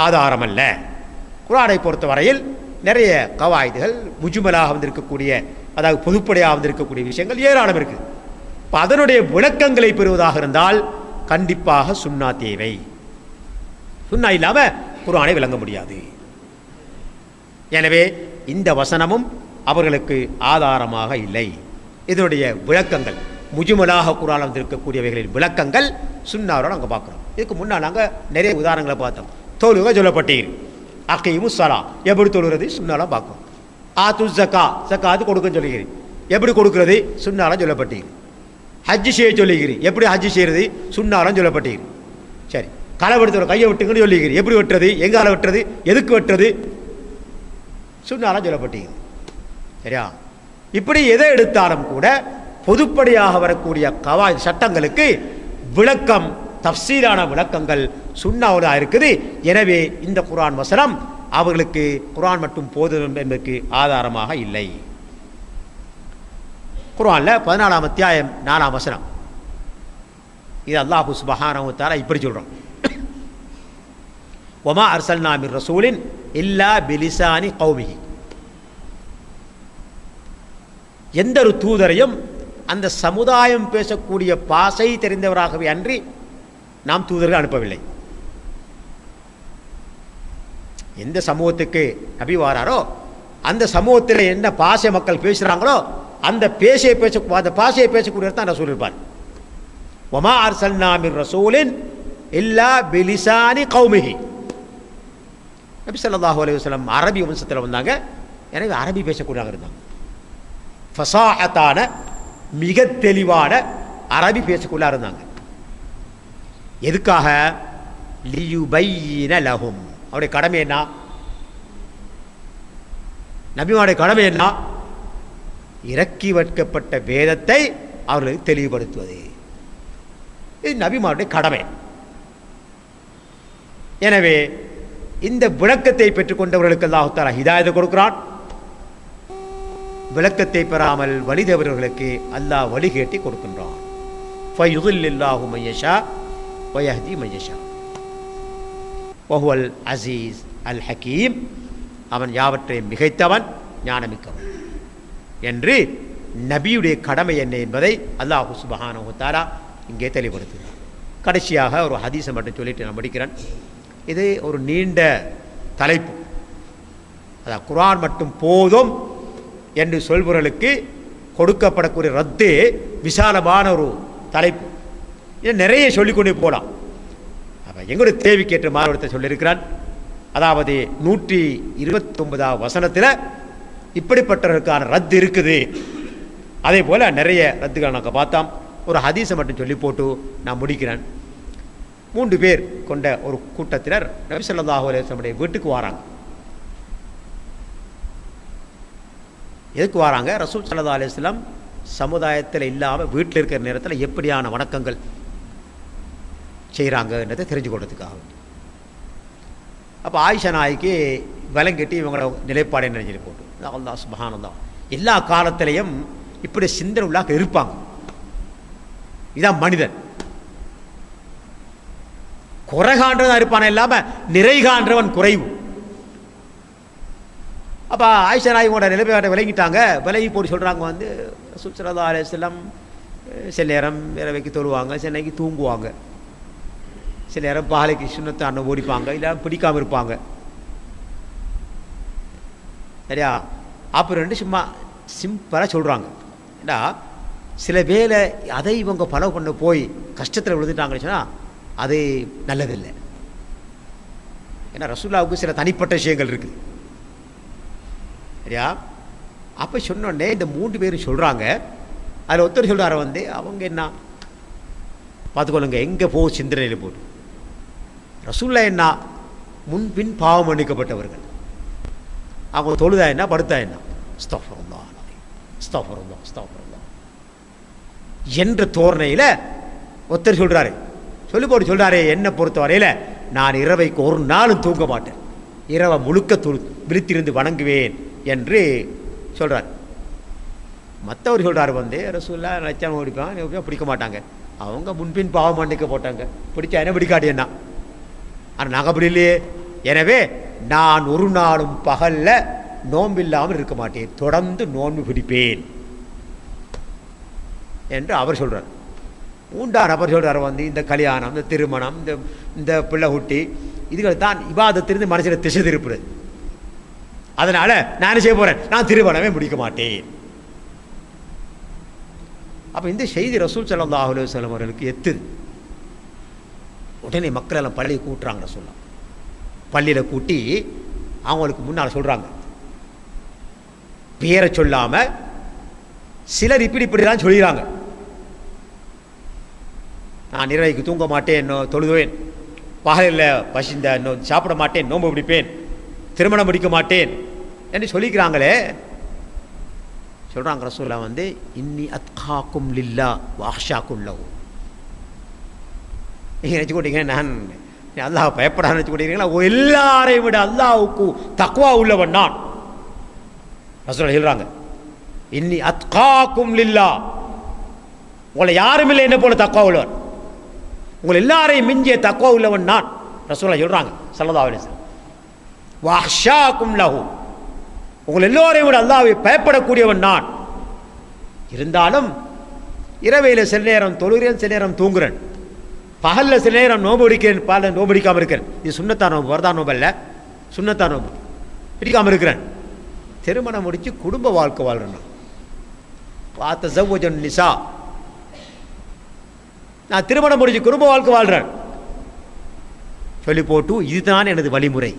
ஆதாரம் அல்ல. குர்ஆனை பொறுத்த வரையில் நிறைய கவாய்துகள் முஜ்மலாக வந்திருக்கக்கூடிய, அதாவது பொதுப்படையாக வந்திருக்கக்கூடிய விஷயங்கள் ஏராளம் இருக்குது. இப்போ அதனுடைய விளக்கங்களை பெறுவதாக இருந்தால் கண்டிப்பாக சுன்னா தேவை. சுன்னா இல்லாமல் குர்ஆனை விளங்க முடியாது. எனவே இந்த வசனமும் அவர்களுக்கு ஆதாரமாக இல்லை. இதனுடைய விளக்கங்கள் முஜ்மலாக குர்ஆனில் வந்திருக்கக்கூடியவைகளின் விளக்கங்கள் சுன்னாவோட நாங்கள் பார்க்குறோம். இதுக்கு முன்னால் நாங்கள் நிறைய உதாரணங்களை பார்த்தோம். தொழுகை சொல்லப்பட்டீர், அகீமு ஸலா எப்படி தொழுகிறது சுன்னால பார்க்கும். ஆத்து ஜக்கா ஜக்காத்து கொடுக்க சொல்லுகிறீர், எப்படி கொடுக்கிறது சுன்னால சொல்லப்பட்டீர். ஹஜ்ஜு செய்ய சொல்லுகிறீர், எப்படி ஹஜ்ஜு செய்கிறது சுன்னாலும் சொல்லப்பட்டீர். சரி, களை வெடுத்த கையை விட்டுங்கன்னு சொல்லுகிறீர், எப்படி வெட்டுறது, எங்கால வெட்டுறது, எதுக்கு வெட்டுறது சுன்னாலும் சொல்லப்பட்டீர். சரியா? இப்படி எதை எடுத்தாலும் கூட பொதுப்படியாக வரக்கூடிய கவாய் சட்டங்களுக்கு விளக்கம், தஃசீரான விளக்கங்கள் சுன்னாவோட இருக்குது. எனவே இந்த குர்ஆன் வசனம் அவர்களுக்கு குர்ஆன் மட்டும் போதும் என்பதற்கு ஆதாரமாக இல்லை. குர்ஆன்ல 14ஆம் அத்தியாயம் 4ஆம் வசனம், இது அல்லாஹ் சுப்ஹானஹு வ தஆலா இப்படி சொல்றான், வமா அர்சல்னா மிர் ரசூலின் இல்லா பிலிசானி கௌமிஹி. எந்த ஒரு தூதரையும் அந்த சமுதாயம் பேசக்கூடிய பாசை தெரிந்தவராகவே அன்றி நாம் தூதர்கள் அனுப்பவில்லை. எந்த சமூகத்துக்கு நபி வாராரோ அந்த சமூகத்தில் என்ன பாசை மக்கள் பேசுகிறாங்களோ அந்த பாஷையை பேசக்கூடியவர் தான் ரசூல் இருப்பார். வமா அர்சல்னா மிர் ரசூலின் இல்லா பிலிசானி கௌமிஹி. நபி ஸல்லல்லாஹு அலைஹி வஸல்லம் அரபி வம்சத்தில் வந்தாங்க, எனவே அரபி பேசக்கூடியவங்க இருந்தாங்க. ஃபஸாஹத்தான மிக தெளிவான அரபி பேசக்குள்ளா இருந்தாங்க. எதுக்காக? லியுபையின லஹும். அவருடைய கடமை என்ன? நபிமாருடைய கடமை என்ன? இறக்கி வைக்கப்பட்ட வேதத்தை அவர்களுக்கு தெளிவுபடுத்துவது. இது நபிமாருடைய கடமை. எனவே இந்த விளக்கத்தை பெற்றுக்கொண்டவர்களுக்கு அல்லாஹ் தஆலா ஹிதாயத்தை கொடுக்கிறான். விளக்கத்தை பெறாமல் வழிதவர்களுக்கு அல்லாஹ் வழிகேட்டி கொடுக்கின்றான். ஃபயுதில்லில்லாஹு மன் யஷா வ யஹ்தி மன் யஷா வஹுவல் அஸீஸ் அல் ஹக்கீம். அவன் யாவற்றையும் மிகைத்தவன், ஞானமிக்கவன் என்று நபியுடைய கடமை என்ன என்பதை அல்லாஹ் சுப்ஹானஹு வ தஆலா இங்கே தெளிவுபடுத்துகிறார். கடைசியாக ஒரு ஹதீஸை மட்டும் சொல்லிட்டு நான் முடிக்கிறேன். இது ஒரு நீண்ட தலைப்பு. அதான் குர்ஆன் மட்டும் போதும் என்று சொல்பவர்களுக்கு கொடுக்கப்படக்கூடிய ரத்து விசாலமான ஒரு தலைப்பு. இதை நிறைய சொல்லிக்கொண்டே போகலாம். அப்போ எங்களுடைய தேவைக்கேற்ற மாறுபடுத்த சொல்லியிருக்கிறான். அதாவது 129ஆம் வசனத்தில் இப்படிப்பட்டவர்களுக்கான ரத்து இருக்குது. அதே போல் நிறைய ரத்துகள் நாங்கள் பார்த்தோம். ஒரு ஹதீஸை மட்டும் சொல்லி போட்டு நான் முடிக்கிறேன். 3 பேர் கொண்ட ஒரு கூட்டத்தினர் நபி ஸல்லல்லாஹு அலைஹி வஸல்லம் வீட்டுக்கு வராங்க. எதுக்கு வராங்க? ரசூல் ஸல்லல்லாஹு அலைஹி வஸல்லம் சமுதாயத்தில் இல்லாமல் வீட்டில் இருக்கிற நேரத்தில் எப்படியான வணக்கங்கள் செய்கிறாங்கன்றதை தெரிஞ்சு கொள்றதுக்காக. அப்போ ஆயிஷா நாய்க்கு விலங்கிட்டு இவங்களோட நிலைப்பாடை நினைச்சிட்டு போட்டு அல்லாஹ் சுப்ஹானல்லாஹ் எல்லா காலத்திலையும் இப்படி சிந்தனை உள்ளாக இருப்பாங்க. இதான் மனிதன். குறை காண்றதான் இருப்பான இல்லாமல் நிறை காண்றவன் குறைவு. அப்போ ஆயிஷா நாயோட நிலைப்பாட்டை விளங்கிட்டாங்க. விலகி போட்டு சொல்கிறாங்க வந்து ரசூல் ஸல்லல்லாஹு அலைஹி வஸல்லம் சில நேரம் இரவைக்கு தொழுவாங்க, சில நேரம் தூங்குவாங்க, சில நேரம் பாலைக்கு சுன்னத்தை அண்ணன் ஓடிப்பாங்க, இல்லை பிடிக்காமல் இருப்பாங்க. சரியா? அப்புறம் ரெண்டு சும்மா சிம்பிளாக சொல்கிறாங்க. ஏண்டா சில வேலை அதை இவங்க ஃபாலோ பண்ண போய் கஷ்டத்தில் விழுந்துட்டாங்கன்னு சொன்னால் அது நல்லதில்லை. ஏன்னா ரசூலுல்லாஹ்வுக்கு சில தனிப்பட்ட விஷயங்கள் இருக்குது. சரியா? அப்போ சொன்னோடனே இந்த 3 பேரும் சொல்கிறாங்க. அதில் ஒருத்தர் சொல்கிறார வந்து அவங்க என்ன பார்த்துக்கொள்ளுங்க, எங்கே போக சிந்தனையில் போட்டு ரசூலுல்லாஹ் என்ன முன்பின் பாவம் மன்னிக்கப்பட்டவர்கள். அவங்க தொழுதா என்ன படுத்தா என்ன அஸ்தக்ஃபிருல்லாஹ் அஸ்தக்ஃபிருல்லாஹ் அஸ்தக்ஃபிருல்லாஹ் என்ற தோரணையில் ஒருத்தர் சொல்கிறாரு. சொல்லி போட்டு சொல்கிறாரு, என்னை பொறுத்த வரையில் நான் இரவைக்கு ஒரு நாளும் தூங்க மாட்டேன், இரவை முழுக்க விழித்திருந்து வணங்குவேன் என்று சொல்கிறார். மற்றவர் சொல்கிறார் வந்து ரசூலுல்லாஹ் லட்சம் ஓடிப்பான் பிடிக்க மாட்டாங்க, அவங்க முன்பின் பாவம் மன்னிக்க போட்டாங்க, பிடிச்சா என்ன பிடிக்காட்டி என்ன. ஆனால் நாங்கள் அப்படி இல்லையே. எனவே நான் ஒரு நாளும் பகலில் நோம்பில்லாமல் இருக்க மாட்டேன், தொடர்ந்து நோன்பு பிடிப்பேன் என்று அவர் சொல்கிறார். 3ஆம் நபர் சொல்கிறார் வந்து இந்த கல்யாணம், இந்த திருமணம், இந்த பிள்ளை குட்டி இதுகள் தான் இபாதத்திலிருந்து மனசில் திசை திருப்புறது. அதனால் நான் என்ன செய்ய போகிறேன், நான் திருமணமே முடிக்க மாட்டேன். அப்போ இந்த செய்தி ரசூல் ஸல்லல்லாஹு அலைஹி வஸல்லம் அவர்களுக்கு எத்துது. உடனே மக்கள் எல்லாம் பள்ளியை கூட்டுறாங்க. ரசூலுல்லாஹ் பள்ளியில் கூட்டி அவங்களுக்கு முன்னால் சொல்கிறாங்க. பேரை சொல்லாமல் சிலர் இப்படிதான் சொல்லிடுறாங்க. நான் இரவைக்கு தூங்க மாட்டேன், தொழுதுவேன், பகலில் பசிந்த சாப்பிட மாட்டேன், நோன்பு பிடிப்பேன், திருமணம் முடிக்க மாட்டேன் என்று சொல்லிக்கிறாங்களே. சொல்கிறாங்க ரசூலுல்லாஹ் வந்து இன்னி அத்காக்கும் லில்லாஹ் வஅக்ஷாக்கும் லஹு. நீங்கள் நினச்சி கொண்டீங்க நான் அல்லாஹ் பயப்படாத நினச்சி கொண்டீங்களா? எல்லாரையும் விட அல்லாஹ்வுக்கு தக்வா உள்ளவன் நான். ரசூலுல்லாஹ் சொல்கிறாங்க இன்னி அத்காக்கும் லில்லாஹ், உங்களை யாரும் இல்லை என்ன போல தக்வா உள்ளவன், உங்களை எல்லாரையும் மிஞ்சிய தக்வா உள்ளவன் நான். ரசூலுல்லாஹ் சொல்கிறாங்க ஸல்லல்லாஹு அலைஹி வஸல்லம் வஅக்ஷாக்கும் லஹு, உங்கள் எல்லோரையும் விட அல்லாஹ்வை பயப்படக்கூடியவன் நான். இருந்தாலும் இரவையில் சில நேரம் தொழுகிறேன், சில நேரம் தூங்குறேன், பகலில் சில நேரம் நோம்பு பிடிக்கிறேன், பகல நோம்பு பிடிக்காமல் இருக்கிறேன். இது சுன்னத்தா நோம்பு, வரதா நோம்பு அல்ல, சுன்னத்தா நோம்பு பிடிக்காமல் இருக்கிறேன். திருமணம் முடித்து குடும்ப வாழ்க்கை வாழ்றேன். பார்த்த ஜவ்வஜன் நிசா, நான் திருமணம் முடிச்சு குடும்ப வாழ்க்கை வாழ்றேன் சொல்லி போட்டு இதுதான் எனது வழிமுறை,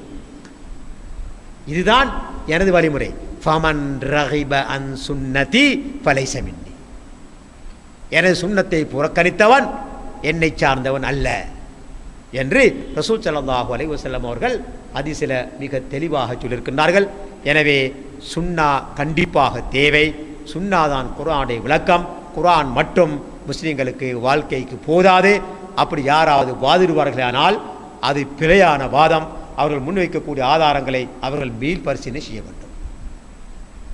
இதுதான் எனது வழிமுறை. ஃபமன் ரகிப அன் சுன்னதி ஃபலைஸ மின்னி, எனது சுன்னத்தை புறக்கணித்தவன் என்னை சார்ந்தவன் அல்ல என்று ரசூல் ஸல்லல்லாஹு அலைஹி வஸல்லம் அவர்கள் ஹதீஸில் மிக தெளிவாக சொல்லியிருக்கின்றார்கள். எனவே சுன்னா கண்டிப்பாக தேவை. சுன்னாதான் குர்ஆனுடைய விளக்கம். குர்ஆன் மட்டும் முஸ்லீம்களுக்கு வாழ்க்கைக்கு போதாது. அப்படி யாராவது வாதிடுவார்களானால் அது பிழையான வாதம். அவர்கள் முன்வைக்கக்கூடிய ஆதாரங்களை அவர்கள் மீள் பரிசீலனை செய்ய வேண்டும்.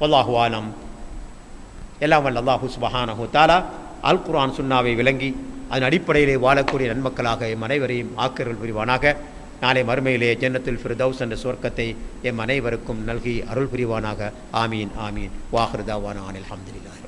வல்லாஹு ஆலம். எல்லாம் வல்ல அல்லாஹு சுப்ஹானஹு தஆலா அல் குர்ஆன் சுன்னாவை விளங்கி அதன் அடிப்படையிலே வாழக்கூடிய நன்மக்களாக எம் அனைவரையும் ஆக்கர்கள் புரிவானாக. நாளை மறுமையிலே ஜன்னத்துல் ஃபிர்தௌஸ் என்ற சுவர்க்கத்தை எம் அனைவருக்கும் நல்கி அருள் புரிவானாக. ஆமீன் ஆமீன். வாஹிரு தாவானா அனில் ஹம்துலில்லாஹ்.